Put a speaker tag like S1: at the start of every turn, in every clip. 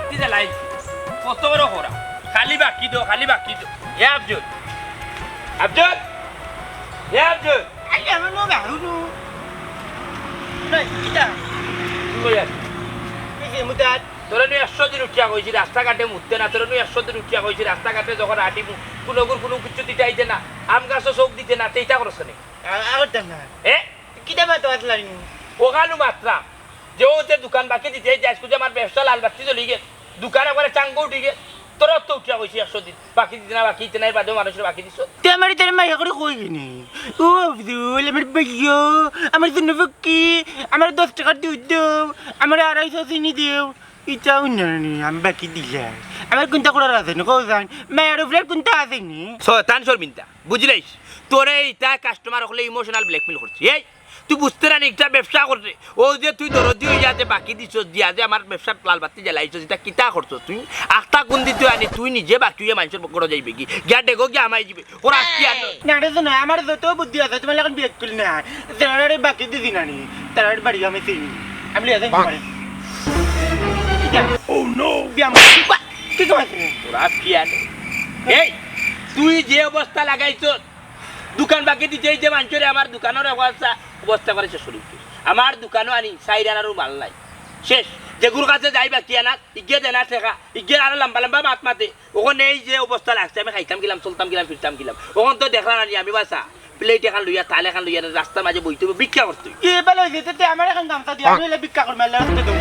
S1: বাতি জ্বালাই কত বড় খরা খালি বাকি দো এ আব্দুল এ আব্দুল
S2: আই আমার নো গাহুনো না কিটা
S1: কই আছ
S2: এই মুদাত
S1: তোরা নি 100 দিন উঠিয়া কইছি রাস্তাঘাটে মুততে না তোরা নি 100 দিন উঠিয়া কইছি রাস্তাঘাটে যখন আটি কোনো কিছু দিতে আইতে না আম গাছ চোখ দিতে না তেইটা করছ নি
S2: আগরতাম না
S1: এ
S2: কিটা বাতো আসলানি
S1: ওখানু মাত্রা যে ওতে দোকান বাকি দিতে যাই আজকে আমার ব্যবসা লাল বাতি জ্বলি গে দোকান একবারে চাঙ্গো উঠি গে তোরা তো উঠিয়া কইছি 100 দিন বাকি দিতে না বাকি দিতে নাই বাদে মানুষের বাকি দিছ
S2: তে আমারে তার মাইয়া করে কই গনি ও আব্দুল আমার ভাইও আমার জন্য কি আমার 10 টাকা দিও দাও আমার 250 চিনি দিও ইটাও নানি আমি বাকি দিলা আমার কোনটা করার আছে না কোজান মায়ের ফ্ল্যাট কোনটা আছে নি
S1: শয়তান শর্মিন্দা বুঝলাইস তোরে ইটা কাস্টমার হলে ইমোশনাল ব্ল্যাকমেল করছিস এই তুই বুঝতে না একটা ব্যবসা করছে ও যে তুই দরদি হয়ে যাতে বাকি দিছ দিয়া যে আমার ব্যবসার লাল বাতি জ্বালাইছ এটা কিতা করছ তুই আখটা কোন দিতে আনি তুই নিজে বাকি হয়ে মানুষের পকড় যাইবে কি গিয়া দেখো গিয়া আমাই যাবে ওরা কি আনো
S2: না রে না আমার যত বুদ্ধি আছে তোমার এখন বিয়ে করলি না তারারে বাকি দিদি নানি তারার বাড়ি আমি চিনি আমি লিয়া যাই পারে ও নো বিয়াম কি কইছ
S1: ওরা কি আনো এই তুই যে অবস্থা লাগাইছ দোকান বাকি দিতে যে মানুষের আমার দোকানের অবস্থা করে শেষ করিস আমার দোকানও আনি সাইডানারও মাল নাই শেষ যেগুলোর কাছে যাইবা কি আনা ইগে দেনা ঠেকা ইগে আরো লম্বা মাত মাতে ওখানে এই যে অবস্থা লাগছে আমি খাইতাম গেলাম চলতাম গেলাম ফিরতাম গেলাম ওখান তো দেখলাম আনি আমি বাসা প্লেট এখন লইয়া তাল এখন লইয়া রাস্তার মাঝে বইতে ভিক্ষা করতে
S2: এ বেলা যেতে আমার এখন গামছা দিয়ে আমি ভিক্ষা করব আল্লাহ রাস্তা দেব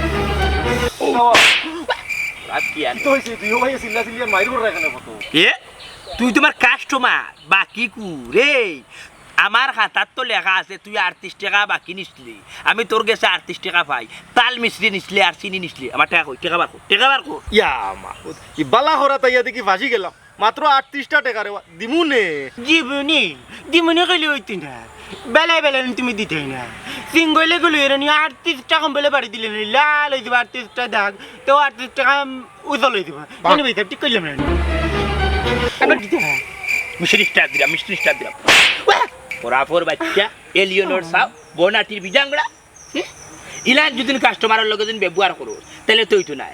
S1: রাত কি আনি
S3: তো হইছে তুইও ভাই চিল্লা চিল্লা মাইর করে রাখনে কত
S1: এ তুই তোমার কাস্টমার বাকি কু রে আমার খাতার তো লেখা আছে তুই 38 টাকা বাকি নিসলি আমি তোর গেছে 38 টাকা পাই তাল মিশ্রি নিসলি আর চিনি নিসলি আমার টাকা কই টাকা বার কর
S3: ইয়া মাহুদ ই বালা হরা তাইয়া দেখি ভাজি গেলাম মাত্র 38টা টাকা রে দিমুনে
S2: দিমুনি কইলে হইতি না বেলা তুমি দিতে না সিঙ্গলে গুলো এরানি 38 টাকা বেলে বাড়ি দিলে লাল হই দিবা 38 টা দাগ তো 38 টাকা উজল হই দিবা মানে ভাই ঠিক কইলাম না আবার দিতে
S1: মিষ্টি স্টার দিলাম ওরাপর বাচ্চা এলিয়নর সাও বনাটির বিজাংড়া ইলান যদি কাস্টমারের লগে যদি ব্যবহার করো তাহলে তো হইতো না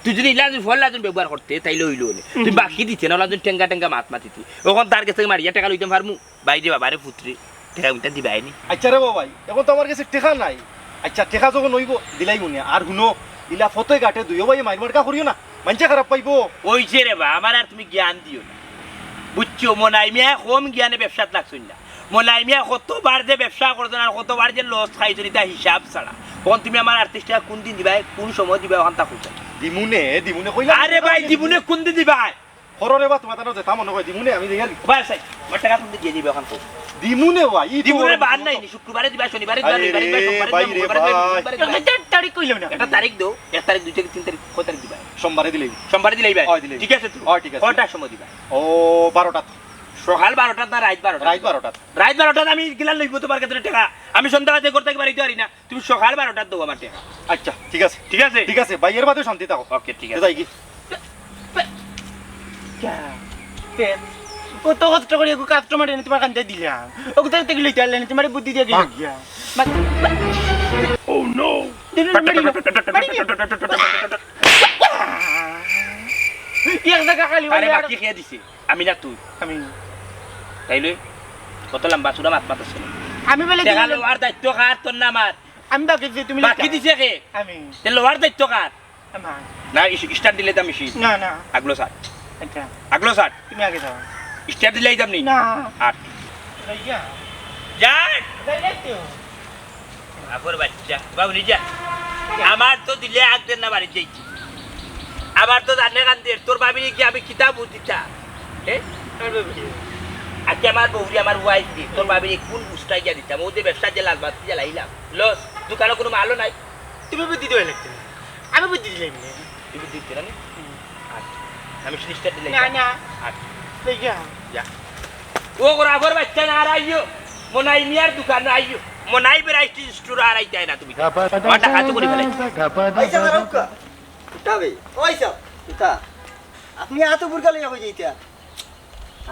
S1: তুই যদি ইলান ফল লাজন ব্যবহার করতে তাইলে হইলো না তুই বাকি দিতে না লাজন টেঙ্গা মাত মাতিতি ওখান তার কাছে মারিয়া টাকা লইতাম পারমু বাইরে বাবারে পুত্রে টাকা উইটা দিবাইনি
S3: আচ্ছা রে বাবাই এখন তো আমার কাছে টাকা নাই আচ্ছা টাকা যখন হইব দিলাই মনে আর হুনো ইলা ফতোয় গাটে দুইও ভাই মাইর মার্কা করিও না মানছে খারাপ পাইবো
S1: ওইছে রে বা আমার আর তুমি জ্ঞান দিও না বুঝছো মনাই মিয়া কম জ্ঞানে ব্যবসাত লাগছই না মনাই মিয়া কতবার যে ব্যবসা করছেন আর কতবার যে লস খাইছেন এটা হিসাব ছাড়া কোন তুমি আমার 38 টাকা কোন দিন দিবাই কোন সময় দিবাই ওখান তা খুঁজে
S3: দিমুনে কইলা
S1: আরে ভাই দিমুনে কোন দিন দিবাই
S3: হররে বা তোমার তানো যেতা মনে হয় দিমুনে আমি দেখার
S1: বাস আমার টাকা তুমি দিয়ে দিবে ওখান তো
S3: দিমুনে ভাই
S1: দিমুনে বার নাই শুক্রবারে দিবাই শনিবারে দিবাই রবিবারে দিবাই সোমবারে দিবাই
S2: তারিখ কইলাম না
S1: একটা তারিখ দাও 1 তারিখ 2 থেকে 3 তারিখ কত তারিখ দিবাই
S3: সোমবারে দিলেই ভাই
S1: ঠিক আছে তো কয়টার সময় দিবাই
S3: ও 12টা
S1: সকাল 12টা না রাত 12টা রাত 12টা আমি গিলান লইব তোমার কাছে টাকা আমি সন্ধ্যা বাজে করতে পারি না তুমি সকাল 12টা দাও আমার টাকা
S3: আচ্ছা ঠিক আছে ভাইয়ের বাদে শান্তি থাকো
S1: ওকে ঠিক আছে
S3: যাই কি
S2: ও তো কষ্ট করে কাস্টমার এনে তোমার কাছে দিলাম ও কোথায় থেকে লইতে আনলেন তোমার বুদ্ধি দিয়ে গিয়া
S3: ও নো
S2: এক জায়গা খালি
S1: আরে বাকি খেয়ে দিছি আমি না তুই
S2: আমি
S1: তাইলে কত লম্বা চূড়া মাত মাতাছ
S2: আমি বলে
S1: টাকা লোয়ার দায়িত্ব কার তোর না আমার
S2: আমি বাকি যে তুমি
S1: বাকি দিছে কে
S2: আমি
S1: তে লোয়ার দায়িত্ব কার
S2: আমার
S1: না স্টার্ট দিলে দাম বেশি
S2: না
S1: আগলো সাট
S2: আচ্ছা
S1: আগলো সাট
S2: তুমি আগে যাও
S1: স্টার্ট দিলেই দাম নেই
S2: না
S1: 8
S2: ভাইয়া
S1: যান
S2: যাইতে
S1: আপর বাচ্চা বাবু নিজা আমার তো দিলে আগদের না বাড়ি যাইছি আমার তো জানে কান্দের তোর ভাবি কি আমি কিতাব বুঝিতা আজকে আমার বউরি আমার ওয়াইফ দি তোর ভাবি কোন বুঝটাই গিয়া দিতাম ও যে ব্যবসা যে লাল বাতি জ্বালাইলাম লস দোকানে কোনো মালও নাই
S2: তুমি বুদ্ধি দিও লাগতে আমি বুদ্ধি দিলাম
S1: তুমি বুদ্ধি দিতে না আমি সিস্টার দিলে
S2: না ভাইয়া
S1: যা ও গোরাবর বাচ্চা না আর আইও মনাই মিয়ার দোকানে আইও মনাই ভ্যারাইটি স্টোর আর আইতাই না তুমি আমার টাকা তো করে ফেলাই
S4: পয়সা রাখা তবে পয়সা এটা আপনি এত বুরকা লইয়া কই যাইতা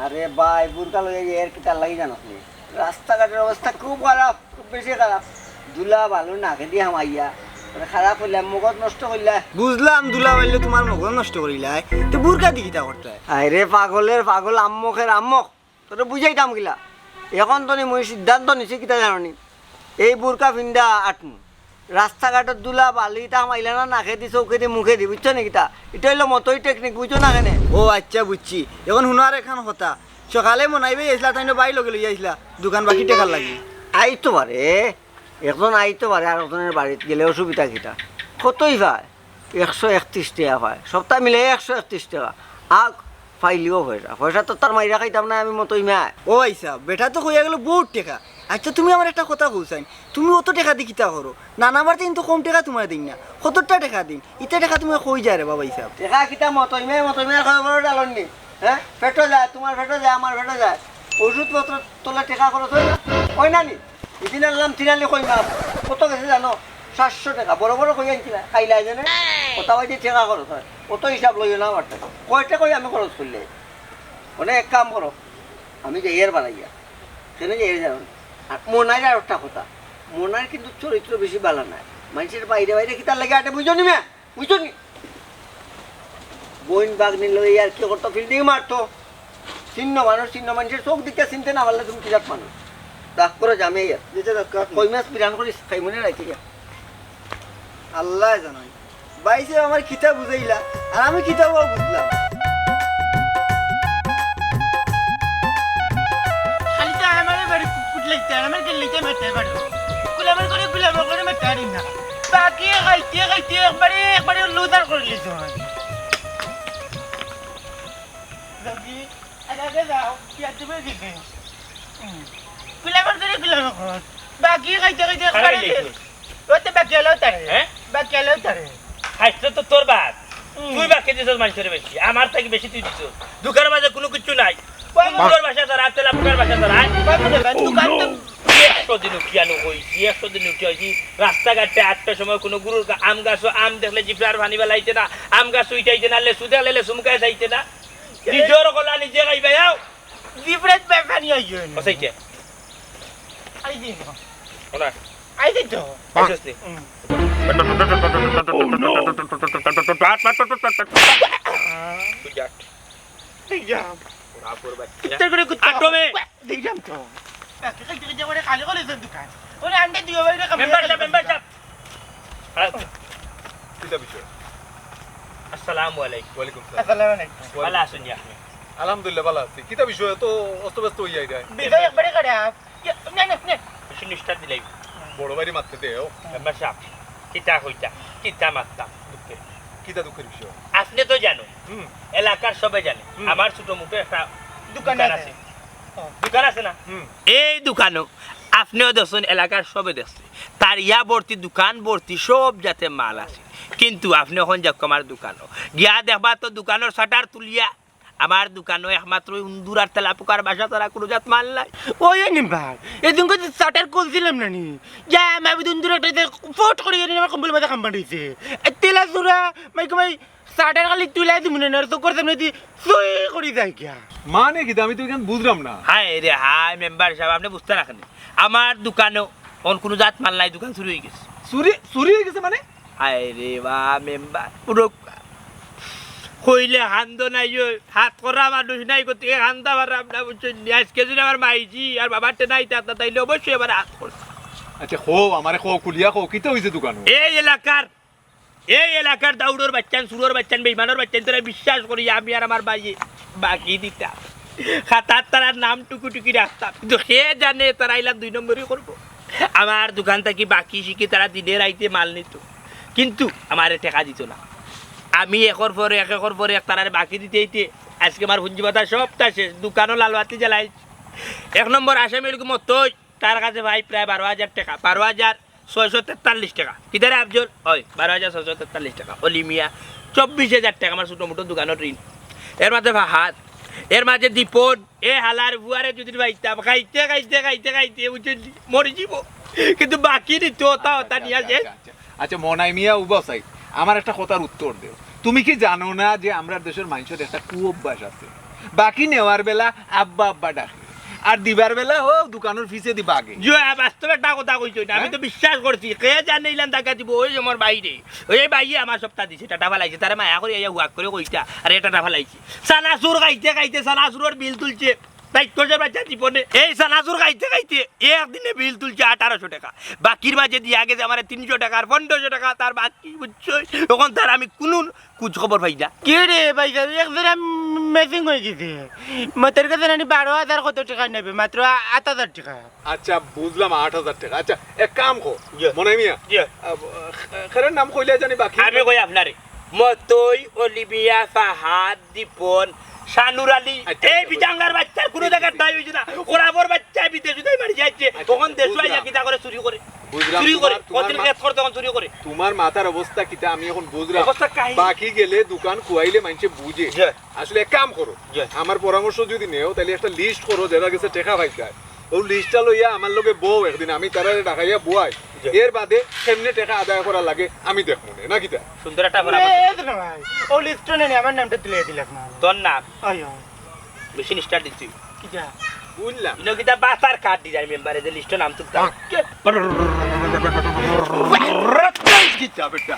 S4: আরে ভাই বুরকা লইয়া এর কিটা লাগি জানো আপনি রাস্তাঘাটের অবস্থা খুব খারাপ খুব বেশি খারাপ দুলা ভালো নাকে দিয়ে হামাইয়া খারাপ হইলাম মগজ নষ্ট করলা
S5: বুঝলাম দুলা বাইলে তোমার মগজ নষ্ট করিলাই তো বুরকা দি কিতা করতে
S4: আরে পাগলের পাগল আম্মকের আম্মক তোরা বুঝাইতাম গিলা এখন তো মই সিদ্ধান্ত নিছি কিতা জানি এই বুরকা ফিন্দা আটমু রাস্তাঘাটত দুলা বালিটা মাইলা না নাকে দি চৌকে দি মুখে দি বুঝছো নাকি তা এটা হইলো মতই টেকনিক বুঝছো না কেনে
S5: ও আচ্ছা বুঝছি এখন শুনার এখন কথা সকালে মনাইবে আইসলা তাই বাই লগে লই আইসলা দোকান বাকি টেকার লাগি
S4: আইতো পারে একজন আইতো পারে আর একজনের বাড়িতে গেলে অসুবিধা কিটা কতই পায় 131 টাকা পায় সপ্তাহ মিলে 131 টাকা আগ ফাইলিও পয়সা তো তার মাইরা খাইতাম না আমি মতই মা
S5: ও আইসা বেটা তো হইয়া গেল বহুত টাকা আচ্ছা তুমি আমার একটা কথা কইছাই তুমি অত টাকা দি কিতা করো নানাবার দিন তো কম টাকা তোমার দিন না কতটা টাকা দিন ইটা টাকা তুমি কই যায় রে বাবা হিসাব
S4: দেখা কিটা মতই মে খবর ডালন নি হ্যাঁ পেটো যায় তোমার পেটো যায় আমার পেটো যায় ওষুধপত্র তোলা টাকা খরচ হয় না ওই না নি এদিন আনলাম তিনালি কই মাছ কত গেছে জানো 700 টাকা বড় বড় কই আনছিলা খাইলাই জানে কথা বাইতে টাকা খরচ হয় কত হিসাব লইও না আমার টাকা কয়টা কই আমি খরচ করলে মানে এক কাম করো আমি যে এর বানাইয়া সেখানে যে এর জানো আর মনাইর আর একটা কথা মনার কিন্তু চরিত্র বেশি ভালো নাই মানুষের বাইরে বাইরে কিতার লাগে আটে বুঝো নি মেয়া বুঝছো নি বইন বাঘ নিল আর কি করতো ফিল্ডিং মারতো চিহ্ন মানুষের চোখ দিকে চিনতে না পারলে তুমি কিরাট মানুষ দাগ করে জামে কই মাছ বিরান করিস খাই মনে রাখি
S5: আল্লাহ জানাই বাইসে আমার কিতা বুঝাইলা আর আমি কিতাব বুঝলাম
S2: খালি তো আমার বাড়ি কুটলাইতে আমার গেলিতে মেতে বাড়ি গুলাম করে মেতে আরি না বাকি খাইতে একবারে লুদার করে লিছো বাকি আগে যাও কি আতে বেগে গুলাম করে বাকি খাইতে একবারে ওতে বাকি এলো তারে হ্যাঁ বাকি এলো তারে
S1: খাইতে তো তোর বাদ তুই বাকি দিছস মানুষের বেশি আমার থেকে বেশি তুই দিছস দোকানের মাঝে কোনো কিছু নাই তোর বাসা ধর আতেলা পুকার বাসা ধর
S2: দোকান তো
S1: 100 দিন উঠিয়ানো হইছি 100 দিন উঠি হইছি রাস্তাঘাটে 8টার সময় কোনো গুরুর আম গাছও আম দেখলে জিফরার পানি বেলাইতে না আম গাছ উইটাইতে না লেসু দেখলে সুমকায় যাইতে না নিজের গলা নিজে খাইবে যাও
S2: ডিফারেন্ট পানি আইছো
S1: ওসাইকে
S2: আই দিন
S1: ওনা
S2: আই দিন তো
S1: আইছস নি তুই যা
S2: ঠিক যা
S1: আপুর বাচ্চা
S2: তোর করে কুত্তা
S1: আটমে
S2: দেখলাম তো খালি করে দোকান ওরে আন্ডা দিও বাইরে
S1: মেম্বারশিপ
S3: কিতা বিষয়
S1: আসসালামু আলাইকুম
S3: ওয়ালাইকুম সালাম
S2: আসসালামু আলাইকুম
S1: ভালো আছেন আপনি
S3: আলহামদুলিল্লাহ ভালো আছি কিতা বিষয় তো অস্তব্যস্ত হই যায়
S2: বিজয় একবারে খারাপ না
S1: বেশি নিষ্ঠা দিলাই
S3: বড় বাড়ি মারতে দেও
S1: মেম্বারশিপ কিতা হইতা কিতা মারতাম দুঃখের
S3: কিতা দুঃখের বিষয়
S1: আপনি তো জানো এলাকার সবাই জানে আমার ছোট মুখে একটা দোকান আছে দোকান আছে না এই দোকানও আপনিও দেখছেন এলাকার সবে দেখছে তার ইয়া ভর্তি দোকান ভর্তি সব যাতে মাল আছে কিন্তু আপনি এখন যাক আমার দোকানও গিয়া দেখবা তো দোকানের শাটার তুলিয়া আমার দোকানও একমাত্র উন্দুর আর তেলা পোকার বাসা তারা কোনো জাত মাল নাই
S2: ওই নিম্বার এদিন কত শাটার খুলছিলাম না নি যা আমি দুন দূর একটা ফোট করে গেলি আমার কম্বল মাথা কাম বাড়িছে তেলা সুরা মাই শাটার খালি তুলাই দিমু না তো করতাম না সুই করে যাই কিয়া
S3: মানে কি আমি তো এখানে বুঝলাম না
S1: হায় রে হায় মেম্বার সাহেব আপনি বুঝতে রাখেন আমার দোকানেও অন কোনো জাত মাল নাই দোকান শুরু হয়ে গেছে
S3: চুরি হয়ে গেছে মানে
S1: হায় রে বা মেম্বার পুরো কইলে হান্দ নাই হাত করা মানুষ নাই গতিকে হান্দা পারাম না বুঝছেন আজকে যদি আমার মাইজি আর বাবারটা নাই তা তাইলে অবশ্যই আমার হাত করছে
S3: আচ্ছা খো আমারে খো কুলিয়া খো কিতা হইছে দোকান
S1: এই এলাকার দাউড়োর বাচ্চান সুরোর বাচ্চান বেইমানোর বাচ্চান তোরা বিশ্বাস করি আমি আর আমার ভাইয়ে বাকি দিতাম খাতার তারা নাম টুকি রাখতাম কিন্তু সে জানে তারা এলাম 2 নম্বরই করবো আমার দোকান থেকে বাকি শিখে তারা দিনের আইতে মাল নিত কিন্তু আমার টাকা দিত না আমি একর পরে এক তারার বাকি দিতে আজকে আমার পুঁজি পাতা সবটা শেষ দোকানও লালবাতি জ্বালাই 1 নম্বর আসামি মতোই তার কাছে ভাই প্রায় 12,000 টাকা 12,643 টাকা কিধারে আফজল হয় 12,643 টাকা অলি মিয়া 24,000 টাকা আমার ছোটো মোটো দোকানের ঋণ এর মাঝে হাত এর মাঝে দীপন এ হালার বুয়ারে যদি ভাইতাম খাইতে বুঝছেন মরে যাব কিন্তু বাকি দিত ওটা নিয়ে আসে
S3: আচ্ছা মনাই মিয়া উবাসাই আমার একটা কথার উত্তর দেও তুমি কি জানো না যে আমরা দেশের মানুষের একটা কুঅভ্যাস আছে বাকি নেওয়ার বেলা আব্বা ডাকে আর দিবার বেলা ও দোকানের ফিসে দিবা আগে
S1: বাস্তবে একটা কথা কইছো না আমি তো বিশ্বাস করছি কে জানে ইলাম টাকা দিব ওই আমার বাইরে ওই বাইয়ে আমার সপ্তাহ দিছে টাটা ফালাইছে তারে মায়া করে হুয়াক করে কইতা আর এটা টাটা ফালাইছে সানাসুর খাইতে খাইতে সানাসুরের বিল তুলছে দায়িত্বের বাচ্চা জীবনে এই সানাসুর খাইতে খাইতে একদিনে বিল তুলছে 1800 টাকা বাকির মাঝে দিয়া গেছে আমার 300 টাকা আর 1500 টাকা তার বাকি বুঝছো তখন তার আমি কোনো কুছ খবর পাই না
S2: কে রে ভাই একজনে মেসিং হয়ে গেছে মতের কাছে নানি 12,000 কত টাকা নেবে মাত্র 8,000 টাকা
S3: আচ্ছা বুঝলাম 8,000 টাকা আচ্ছা এক কাম কর মনে মিয়া খেরের নাম কইলে জানি বাকি
S1: আমি কই আপনারে মতই অলিভিয়া ফাহাদ দীপন শানুর আলী এই বিজাঙ্গার বাচ্চার কোনো জায়গায় দায় হইছে না ওরাবর বাচ্চা বিদেশ যাই মারি যাচ্ছে তখন দেশ আইয়া কিটা করে চুরি করে চুরি করে কতদিন কাজ করে তখন চুরি করে
S3: তোমার মাথার অবস্থা কিটা আমি এখন বুঝলাম বাকি গেলে দোকান খুয়াইলে মানুষে বুঝে আসলে এক কাম করো আমার পরামর্শ যদি নেও তাহলে একটা লিস্ট করো যেটা গেছে টাকা পাইতে ওই লিস্টটা লইয়া আমার লগে বউ একদিন আমি তারা ঢাকাইয়া বুয়াই এর বাদে কেমনে টাকা আদায় করা লাগে আমি দেখবো না কিটা
S1: সুন্দর একটা
S2: ভাই ও লিস্ট নেই আমার নামটা তুলে দিলাম না
S1: তোর নাম
S2: আয়ো
S1: মেশিন স্টার্ট দিছি
S2: কিটা
S3: বুঝলাম
S1: ইনো কিটা বাসার কার্ড ডিজাইন মেম্বারে যে লিস্ট নাম তুলতাম
S3: কিটা বেটা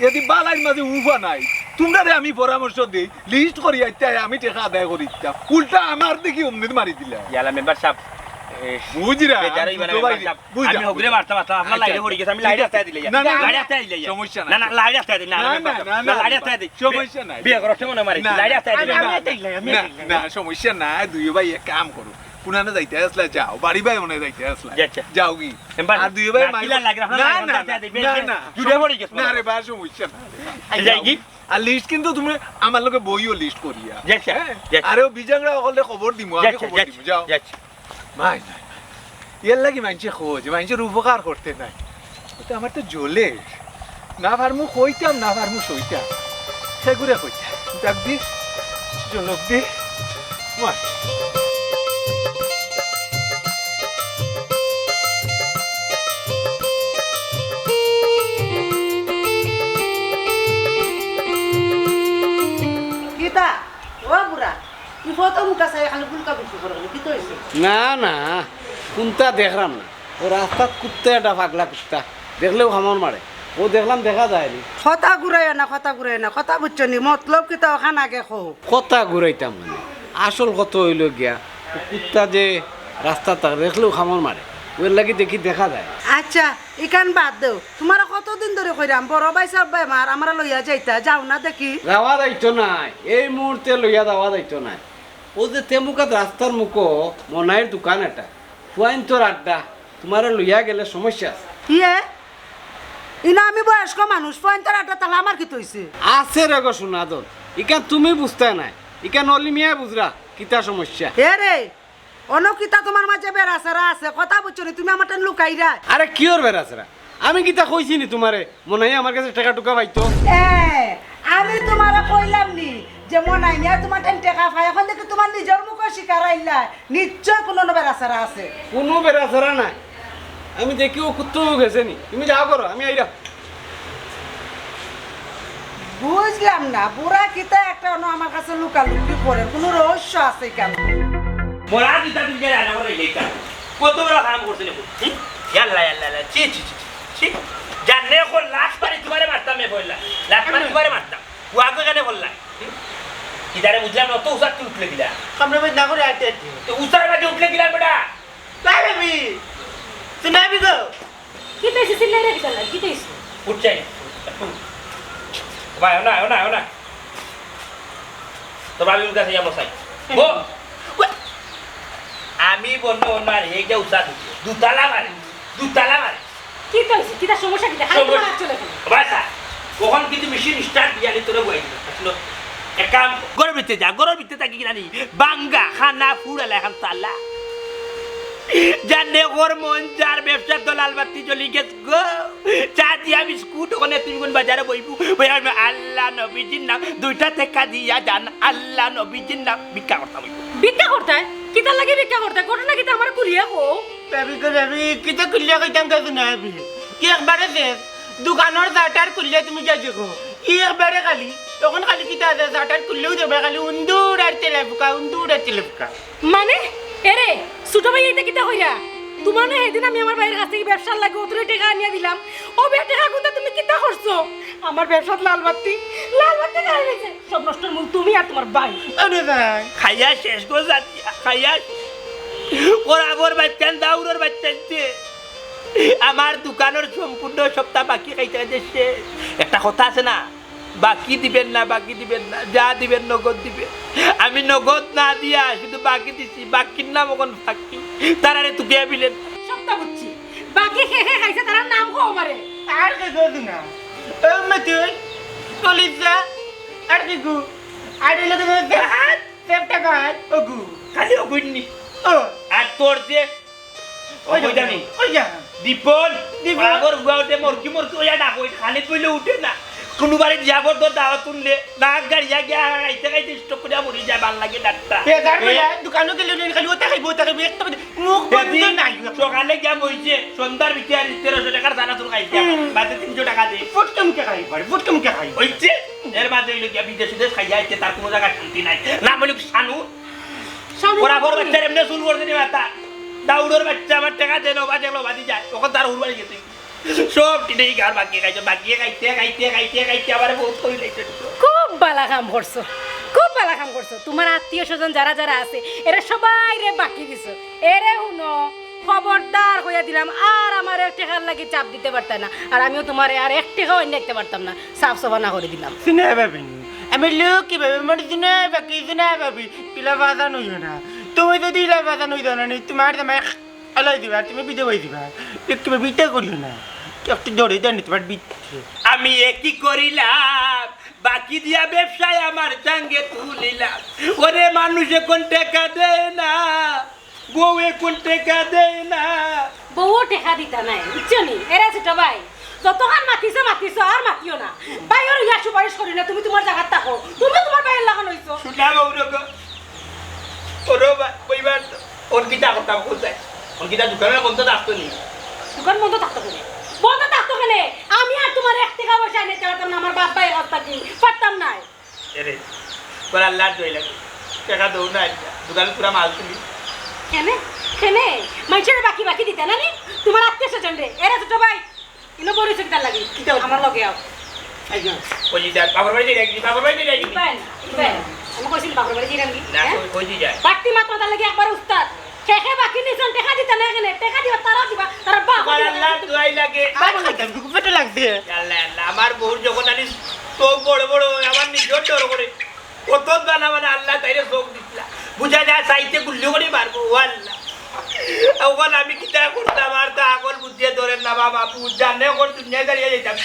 S3: এদি বালাই মাঝে উফা নাই তোমরা রে আমি পরামর্শ দেই লিস্ট করি আইতে আমি টাকা আদায় করি উল্টা আমার দেখি অমনি মারি দিলা
S1: ইয়ালা মেম্বার সাহেব
S3: বুঝরা
S1: আমি হগরে মারতে মারতে আপনার লাইনে পড়ে গেছে আমি লাইনে আসতে দিলে লাইনে আসতে দিলে
S3: সমস্যা
S1: না না লাইনে আসতে দিলে না লাইনে আসতে দিলে
S3: সমস্যা নাই
S1: বিয়ে করতে মনে মারি লাইনে আসতে দিলে
S3: না না সমস্যা নাই দুই ভাই এক কাম করো পুনানে যাইতে আসলা যাও বাড়ি ভাই মনে যাইতে আসলা যাও কি আর দুই ভাই মাইলা লাগে
S1: না না জুড়ে পড়ে গেছে
S3: না রে ভাই সমস্যা না
S1: যাই কি
S3: আর লিস্ট কিন্তু তুমি আমার লগে বইও লিস্ট করিয়া
S1: যাচ্ছে
S3: আরে বিজাংরা হলে খবর দিমু আমি খবর দিমু যাও
S1: যাচ্ছে
S3: নাই নাই এর লাগি মানুষে খোঁজ মানুষের উপকার করতে নাই ওটা আমার তো জ্বলে না পারমু কইতাম না পারমু সইতাম সেগুড়ে কইতাম ডাক দি জলক দি মার
S6: কিতা ও বুড়া তুই ফটো মুখা চাই খালি গুলকা বিক্রি করে কি তো হয়েছে
S7: না না কোনটা দেখলাম না ও রাস্তাত কুত্তা একটা পাগলা কুত্তা দেখলেও খামর মারে ও দেখলাম দেখা যায়নি
S6: কথা ঘুরাই না কথা বুঝছো নি মতলব কিতা ওখান আগে খো
S7: কথা ঘুরাইতাম মানে আসল কত হইল গিয়া ও কুত্তা যে রাস্তা দেখলেও খামর মারে ওর লাগি দেখি দেখা যায়
S6: আচ্ছা ইকান বাদ দেও তোমার কতদিন ধরে কইরাম বড় ভাই সব বেমার আমরা লইয়া যাইতা যাও না দেখি
S7: যাওয়া দায়িত্ব নাই এই মুহূর্তে লইয়া যাওয়া দায়িত্ব নাই ও যে তেমুকাত রাস্তার মুখো মনাইয়ের দোকান এটা ফুয়াইন তোর আড্ডা তোমার লইয়া গেলে সমস্যা আছে
S6: ইয়ে ইনা আমি বয়স্ক মানুষ পয়েন্টার আটা তাহলে আমার কি তৈছে
S7: আছে রে গো শোনাদন ইকান তুমি বুঝতে নাই ইকান অলি মিয়া বুঝরা কিতা সমস্যা
S6: হে রে অনকিতা তোমার মাঝে বেড়াছাড়া আছে কথা বুঝছো নি তুমি আমার লুকাইরা
S7: আরে কি ওর বেড়াছরা আমি কিতা কইছি নি তোমারে মনে হয় আমার কাছে টাকা টুকা পাইতো
S6: আমি তোমারে কইলাম নি যে মনাই নিয়া তোমার টাকা পাই এখন দেখি তোমার নিজের মুখ শিকার আইলা নিশ্চয় কোনো বেড়াছাড়া আছে
S7: কোনো বেড়াছরা নাই আমি দেখি ও কুত্তও গেছে নি তুমি যাও করো আমি আইরা
S6: বুঝলাম না বুড়া কিতা একটা আমার কাছে লুকালুকি করে কোনো রহস্য আছে কেন
S1: মোরা দিতা দিন যায় না করে লেখা কত বড় কাম করছে নে ইয়াল্লা ইয়াল্লা চি চি চি জানে কো লাশ পারি তোমারে মারতাম মে বললা লাশ পারি তোমারে মারতাম ওয়াগো জানে বললা ইদারে বুঝলাম না তো উসাত উঠলে দিলা
S2: আমরা ভাই না করে আইতে
S1: তো উসার বাজে উঠলে দিলা বেটা
S2: তাই আমি শুনাবি গো
S8: কি তাইছে সিলাই রে কিতা কি তাইছে
S1: উঠছাই ভাই ওনা তো ভাবি উঠা যাই বসাই গো আমি বলবো ওনার এইটা উসাত দুতালা মারে
S8: কি তাইছে কিতা সমস্যা কিতা হাই তোমার চলে গেল
S1: বাসা কখন কিন্তু মেশিন স্টার্ট দিয়ালি তোরে বই আসলো একাম গরর ভিতরে থাকি কিনা নি বাঙ্গা খানা ফুড়ালা এখন তালা জানে ওর মন যার ব্যবসা দলাল বাতি চলি গেছ গো চা দিয়া বিস্কুট ওখানে তুমি কোন বাজারে বইবু বই আমি আল্লাহ নবীজির নাম দুইটা থেকে দিয়া জান আল্লাহ নবীজির নাম ভিক্ষা করতাম
S8: ভিক্ষা করতে কিতা লাগে ভিক্ষা করতে ঘটনা কিতা আমার কুলিয়া কো
S2: ভাবি কিতা কুলিয়া কইতাম তা শুনাবি কি একবারে দেখ দোকানের জাটার কুলিয়া তুমি যাই দেখো ই একবারে খালি তখন খালি কিতা আছে জাটার কুলিয়াও যাবে খালি উন্দুর আর তেলাপুকা
S8: মানে এরে ছোট ভাই এইটা কিটা হইরা তোমার না সেদিন আমি আমার ভাইয়ের কাছ থেকে ব্যবসার লাগে ওদের টাকা আনিয়ে দিলাম ও টাকা কোথা তুমি কিটা করছো আমার ব্যবসার লাল বাতি গাড়ি রয়েছে সব নষ্টর মূল তুমি আর তোমার ভাই
S2: আরে ভাই
S1: খাইয়া শেষ করে যাচ্ছি খাইয়া ওর আগর বাচ্চান দাউরের বাচ্চান আমার দোকানের সম্পূর্ণ সপ্তাহ বাকি খাইতে যাচ্ছে একটা কথা আছে না বাকি দিবেন না যা দিবেন নগদ দিবেন আমি নগদ না দিয়া শুধু বাকি দিছি বাকির নাম ওখান বাকি তারারে তুকে বিলেন
S8: সবটা বুঝছি বাকি খেয়ে খাইছে তার নাম কো আমারে
S2: আর কে গো না ও মতুই কলিজা আর কি গু আর এলে তো হাত সেফটা গায় ওগু
S1: খালি অগুন্নি
S2: ও
S1: আর তোর যে ওই জানি
S2: ওই যা
S1: দীপন আগর গুয়াতে মরকি ওয়া ডাকো খালি কইলে উঠে না কোনবারে যাবর তো দাওয়াত তুললে নাক গাড়িয়া গিয়া খাইতে স্টপ করে মরি যায় ভাল লাগে ডাক্তা
S2: বেজার বলে দোকানে গেলে খালি ওটা খাইবো একটা মুখ বন্ধ নাই
S1: সকালে গিয়া বইছে সন্ধ্যার ভিতরে 1300 টাকার দানা তুল খাইছে বাদে 300 টাকা দে
S2: ফুটকম কে খাই ফুটকম কে খাই
S1: হইছে এর বাদে হইলো গিয়া বিদেশ খাইয়া আইছে তার কোনো জায়গা শান্তি নাই না বলি শানু ওরা বড় বাচ্চার এমনি শুরু করতে নি মাতা দাউড়ের বাচ্চা আমার টাকা দেন বাজে বাদি যায় তখন তার উড়বাড়ি গেছে সব টিনেই গার বাকি খাইতে আবার বহুত কই লাইছে
S8: খুব ভালো কাম করছো তোমার আত্মীয় স্বজন যারা যারা আছে এরা সবাই রে বাকি দিছো এরে হুনো খবরদার হইয়া দিলাম আর আমার এক টাকার লাগি চাপ দিতে পারতাম না আর আমিও তোমারে আর এক টাকাও এনে দেখতে পারতাম না সাফ সাফানা করে দিলাম
S2: শুনে ভাবি আমি লোক কি ভাবি আমার শুনে বাকি শুনে ভাবি ইলা বাধা নইও না তুমি যদি ইলা বাধা নই দাও না তোমার তোমার আলাই দিবা তুমি বিদে বই দিবা একটু বিটা করিও না একটু জোরে দেন তোমার বিচ্ছে
S1: আমি একই করিলাম বাকি দিয়া ব্যবসায় আমার সঙ্গে তুলিলাম ওরে মানুষে কোন টাকা দেয় না বউয়ে কোন টাকা দেয় না
S8: বউ টাকা দিতা নাই বুঝছো নি এরা ছোট ভাই যতক্ষণ মাতিছো আর মাতিও না ভাই ওর ইয়া সুপারিশ করি না তুমি তোমার জায়গা থাকো তুমি তোমার ভাইয়ের লাগান হইছো
S1: শুনা বউরগ ওরো কইবার ওর কিটা কথা কোথায় ওর কিটা দোকানের বন্ধ থাকতো নি
S8: দোকান বন্ধ থাকতো কেন আমি আর তোমার এক টাকা পয়সা নিতে পারতাম না আমার বাপ ভাই হত্যা কি পারতাম না
S1: এরে বল আল্লাহ দই লাগে টাকা দৌ না দোকানে পুরা মাল তুলি
S8: কেনে মানুষের বাকি দিতে না নি তোমার আত্মীয় স্বজন রে এরা ছোট ভাই ইনো পরিচয় কিটা লাগে আমার লগে আও
S1: ওই যে বাবার বাড়ি যাই
S8: আমি কইছিল বাবার বাড়ি যাই
S1: না কই যায়
S8: বাড়তি মাত্র তার লাগে একবার উস্তাদ খেখে বাকি নিছন টাকা দিতে না কেনে টাকা দিবা তারা দিবা তারা বাপ
S1: আল্লাহ দোয়াই লাগে
S2: পেটে লাগছে
S1: আল্লাহ আমার বহু যখন আনি তো বড় আমার নিজের ডর করে কত গানা মানে আল্লাহ তাইরে চোখ দিছিলা বুঝা যায় চাইতে গুল্লি করে মারবো আল্লাহ ওখানে আমি কিতা করতাম আর তা আগল বুঝিয়ে ধরেন না বাবা জানে ওর দুনিয়া দাঁড়িয়ে যেতাম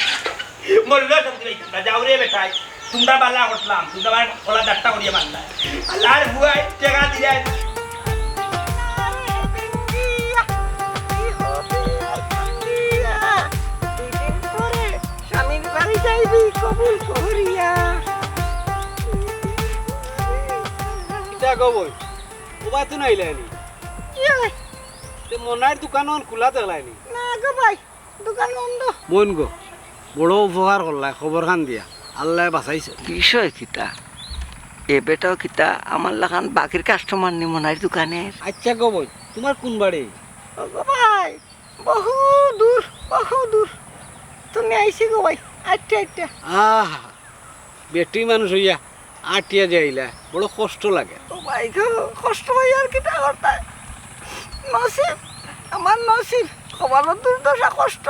S1: মরলেও শান্তি পাইতাম না যাও রে বেটাই তোমরা বালা করলাম তোমরা খোলা ডাক্তার করিয়ে মারলাম আল্লাহর ভুয়াই টাকা দিয়ে
S5: স্বামীর বাড়ি যাইবি কবুল করিয়া
S7: কিটা কবই ওবাই তো নাইলানি তে মনার দোকান খোলা দেখলানি
S5: না গো ভাই দোকান বন্ধ
S7: মন গো বড় উপকার করলা খবর খান দিয়া আল্লাহ বাঁচাইছে
S5: বিষয় কিতা এ বেটাও কিতা আমার লাগান বাকির কাস্টমার নি মনার দোকানের
S7: আচ্ছা কবই তোমার কোন বাড়ি
S5: গো ভাই বহু দূর তুমি আইছি গো ভাই আচ্ছা
S7: আহা বেটি মানুষ হইয়া আটিয়া যাইলা বড় কষ্ট লাগে
S5: ও ভাই গো কষ্ট ভাই আর কিতা করতে নসিব আমার নসিব সবার দুর্দশা কষ্ট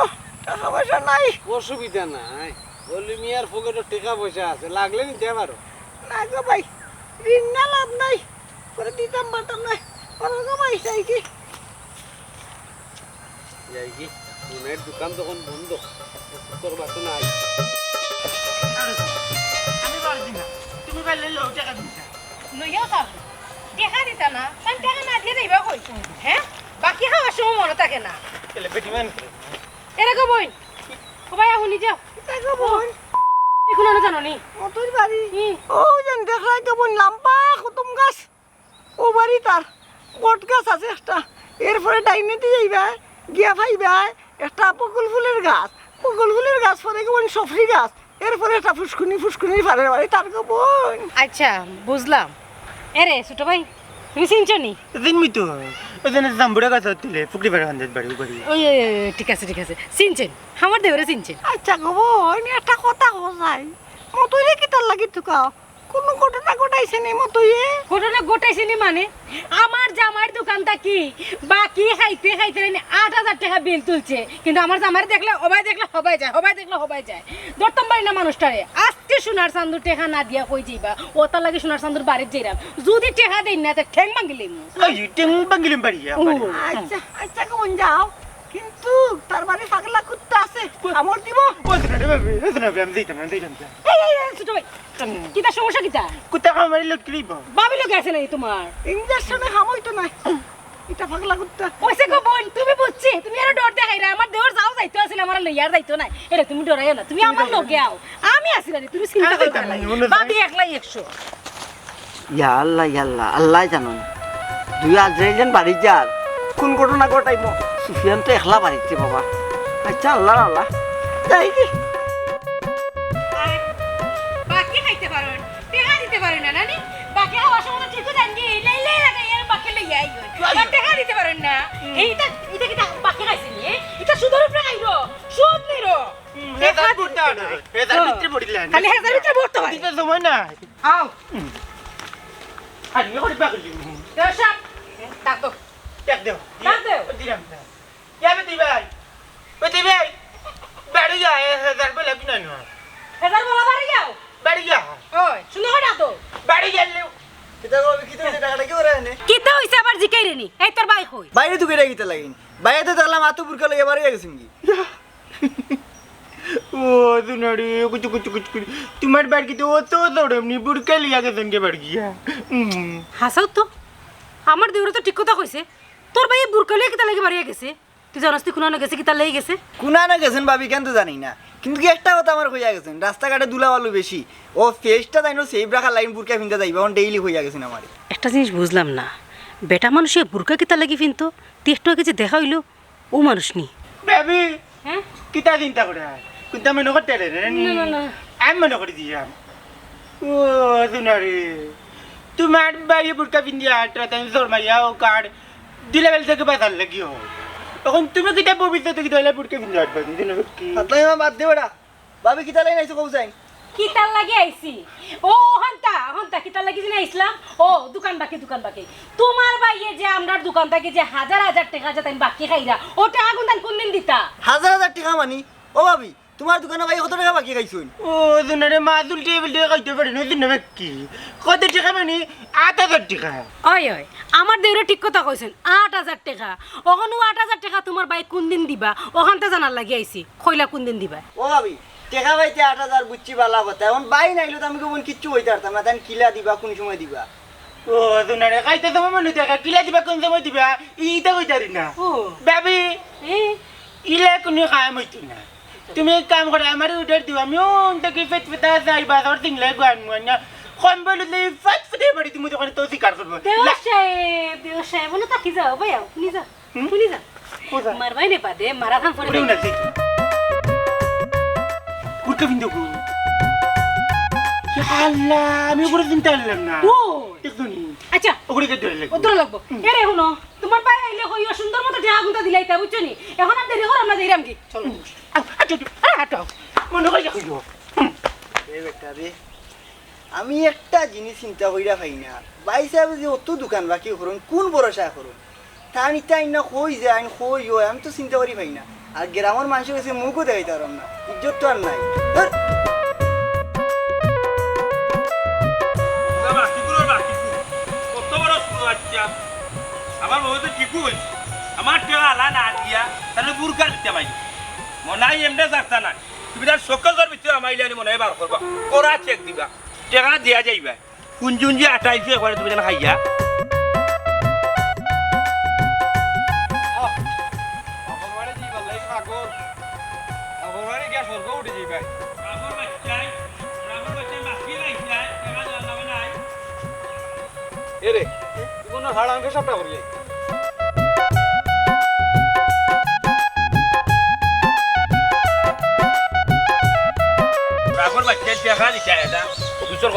S5: টাকা পয়সা নাই
S7: অসুবিধা নাই বলি মিয়ার পকেটে টাকা পয়সা আছে লাগলে নিতে পারো
S5: না গো ভাই ঋণ না লাভ নাই করে দিতাম পারতাম না করো গো ভাই চাই কি
S7: যাই কি মনের দোকান তখন বন্ধ তোর বাতো নাই
S2: আমি পারছি না তুমি পারলে লোক টাকা দিতা
S8: নইয়া খাবো টাকা দিতা না আমি টাকা না দিয়ে যাইবা কইছো হ্যাঁ বাকি খাওয়ার সময় মনে থাকে না
S2: এলে বেটিমান
S8: এরা গো বই সবাই শুনি যাও
S5: তা গো বোন
S8: এখন না জানো নি
S5: মতোই বাড়ি ও যেন দেখলাই তো বোন লাম্পা কুতুম গাছ ও বাড়ি তার বট গাছ আছে একটা এরপরে ডাইনেতে যাইবা গিয়া ভাইবা একটা পকুল ফুলের গাছ পরে বোন সফরি গাছ এরপরে একটা ফুসকুনি ফারের বাড়ি তার গো বোন
S8: আচ্ছা বুঝলাম এরে ছোট ভাই তুমি চিনছো নি?
S2: চিনমি তো ওখানে জাম্বুরা গাছ তুলে পুকুরি পাড়ে বান্ধে বাড়ি বাড়ি
S8: ওই ঠিক আছে চিনছেন আমার দেবরে চিনছেন।
S5: আচ্ছা গো আমি একটা কথা কোথায় মতইলে কি তার লাগি তুকাও কোনো ঘটনা ঘটাইছে নি মতইয়ে?
S8: ঘটনা ঘটাইছে নি মানে আমার জামাইয়ের দোকানটা কি বাকি খাইতে 8,000 টাকা বিল তুলছে, কিন্তু আমার জামাইয়ের দেখলে হবাই যায় ধরতাম পারি না মানুষটারে। আজকে সোনার চান্দুর টাকা না দিয়া কই যাইবা ও তার লাগে সোনার চান্দুর বাড়ির যাইরাম, যদি টাকা দেই না তে ঠ্যাং ভাঙিলিম।
S2: টেং বাঙ্গিলিম বাড়ি
S5: আচ্ছা আচ্ছা কোন যাও, কিন্তু তার বাড়ি পাগলা কুত্তা আছে আমর দিব।
S2: আমি দিতাম
S8: ছোট ভাই কিতা সমস্যা কিতা?
S2: কুত্তা খামারি লোক কিরিব
S8: বাবি লোক আছে নাই তোমার?
S5: ইঞ্জেকশনে হামইতো না এটা পাগলা কুত্তা।
S8: ওইসে গো বোন তুমি বুঝছি, তুমি আরো ডর দেখাই রে। আমার দেওর যাও যাইতো আছিল, আমার লইয়ার যাইতো না। এটা তুমি ডরাইও না, তুমি আমার লগে আও, আমি আছি না, তুমি চিন্তা করো না। বাবি একলাই 100।
S4: ইয়া আল্লাহ আল্লাহ জানেন দুই আজরাইলেন বাড়ি যার কোন ঘটনা ঘটাইব সুফিয়ান তো একলা বাড়িতে বাবা। আচ্ছা আল্লাহ আল্লাহ যাই কি
S8: বাকি খাইতে পারো টাকা দিতে পারো না নানি? বাকি খাওয়ার সময় ঠিক জানি লাইলে লাগাই আর বাকি লইয়া আইও, আর টাকা দিতে পারেন না। এইটা কি বাকি খাইছে নি? এটা সুদের উপরে আইরো, সুদ নিরো।
S2: হেজার বুড়তা হেজার ভিতরে পড়িলেন
S8: খালি হেজার ভিতরে পড়তে হয়।
S2: দিতে সময় না
S8: আও
S2: আর ইয়ে করে পাগলি
S8: দর্শক ডাক দাও,
S2: দেখ দেও
S8: ডাক দাও।
S2: দিলাম যাবে তুই ভাই বাড়ি যা হেজার বলে কি না
S8: হেজার বলা বাড়ি যাও,
S2: বাড়ি যা
S8: ওই শুনো হয় ডাক দাও।
S2: বাড়ি গেলে
S8: কিতা হইছে আবার জিকাই রেনি? এই তোর ভাই কই?
S4: বাইরে তো কেটে গিতে লাগিন বাইরে তো দেখলাম আতো বুরকা লইয়া বাড়ি গেছেন কি
S2: ও দুনারে কুচু কুচু কুচু কুচু তোমার বাড়ি কি তো ও তো দৌড়মনি বুড়কা লিয়া গেছেন কে বাড়ি গিয়া
S8: হাসাও তো আমার দেউরে তো ঠিক কথা কইছে, তোর ভাই বুরকালিয়া কিতা লাগি বাড়িয়া গেছে? তুই জানাস তুই কোনা গেছে কিতা লাগি গেছে?
S4: কুনানো গেছেন ভাবি কেন তো জানি না, কিন্তু কি একটা কথা আমার হইয়া গেছেন রাস্তাঘাটে দুলাবালু বেশি ও ফেসটা তাই সেভ রাখা লাইন বুরকা ফিনতে যাইবা এখন ডেইলি হইয়া গেছেন আমার।
S8: একটা জিনিস বুঝলাম না, বেটা মানুষে বুরকা কিতা লাগি ফিনতো একটু আগে যে দেখা হইলো ও মানুষ নি।
S2: বেবি
S8: হ্যাঁ
S2: কিতা চিন্তা করে কিন্তু মনে করতে
S8: না
S2: আমি মনে করে দিলাম ও দুনারে তোমার ভাই বুড়কা পিন্দিয়া আটরা তাই জোর মারিয়া ও কার্ড দিলে বেল থেকে বাজার লাগিও এখন তুমি কিতা ভবিষ্যতে কিতা হইলে বুড়কা পিন্দিয়া আটবা দিন কি
S4: হাতলাই বাদ দে বেটা ভাবি কিতা লাইন আইছো কও যাই
S8: কিতার লাগি আইছি? ও হন্তা কিতার লাগি দিন আইছিলাম। ও দোকান বাকি তোমার ভাইয়ে যে আমরার দোকান থেকে যে হাজার টাকা যে তাই বাকি খাইরা ও টাকা কোন দিন দিতা?
S4: হাজার টাকা মানি ও ভাবি তোমার দোকানে ভাই কত টাকা বাকি খাইছুন?
S2: ও দুনারে মাদুল টেবিল দিয়ে খাইতে পারি না দিন কি কত টাকা মানে 8,000 টাকা।
S8: ওই আমার দেউরে ঠিক কথা কইছেন 8,000 টাকা। ওখানে 8,000 টাকা তোমার ভাই কোন দিন দিবা ওখানতে জানার লাগি আইছি, কইলা কোন দিন দিবা?
S4: ও ভাবি টাকা পাইতে 8,000 বুঝছি বালা কথা এখন বাই নাইলো তো আমি কোন কিচ্ছু হইতে পারতাম না তাই কিলা দিবা কোন সময় দিবা?
S2: ও দুনারে খাইতে তোমার মনে টাকা কিলা দিবা কোন সময় দিবা ইটা কইতারি না
S8: ও
S2: বেবি ইলে কোনো কাম হইতো না। তুমি এক কাম করো আমার অর্ডার দিও আমি ওনটাকে ফেটফেটা যাই বাজার দিনলে গান মানা কম বললে ফেটফেটে বাড়ি তুমি দোকানে তো শিকার করবো।
S8: দেও সাহেব বলে তাকি যাও ভাই শুনি যা মারবাই নে পাদে মারা থাম পড়ে
S2: না ঠিক কুরকা বিন্দু কো আল্লাহ আমি পুরো চিন্তা করলাম না
S8: ও
S2: দেখুনি
S8: আচ্ছা
S2: ওগুলো কে ধরে লাগবে
S8: ওদর লাগবো এরে হুনো তোমার ভাই আইলে কইও সুন্দর মতো ঢাকা গুঁতা দিলাইতা বুঝছো নি? এখন আমি দেরি করলাম না যাইরাম কি চলো
S2: আচ্ছা আরে হাঁটো মনে করে কইও
S4: এ বেটা রে আমি একটা জিনিস চিন্তা কইরা পাই না ভাই সাহেব যে অত দোকান বাকি করুন কোন ভরসা করুন তা নিতাই না কই যায় কই আমি তো চিন্তা করি পাই না আর গ্রামের মানুষের কাছে মুখও দেখাইতে পারলাম না ইজ্জত তো আর নাই।
S1: আমার বহুত ঠিকু হয়েছে আমার টাকা আলা না দিয়া তাহলে বুরকা দিতে মাই মনাই এমনি যাচ্ছা না তুমি তার সকলের ভিতরে আমাইলে মনে হয় বার করবা করা চেক দিবা টাকা দিয়া যাইবা কুঞ্জুন যে আটাইছে একবারে তুমি যেন খাইয়া
S3: এরে কোনো হাড় আমাকে সবটা করি
S1: রাগর বাচ্চা টাকা দিতে এটা অফিসর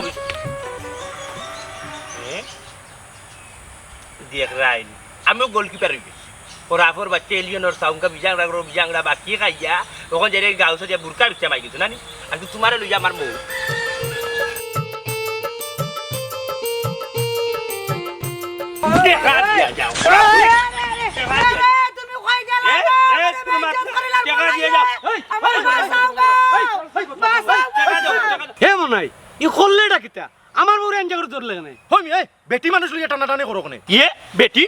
S1: আমিও গোলকিপার হয়ে গেছি ওর আফর বাচ্চা এলিয়ন ওর সাউঙ্কা বিজাংরা বাকি খাইয়া ওখান যে গাঁও সাজিয়া বুরকা বিচ্ছা মাই গেছো নানি আর তোমার লইয়া আমার মৌ দেখা দিয়া যাও
S6: তুমি কই গেলা
S7: হে মনাই ই করলে ডাকিতা আমার বউরে আঞ্জা করে ধরলে কেন
S2: হমি এই বেটি মানুষ লইয়া টানা টানে করো কোনে
S1: ইয়ে বেটি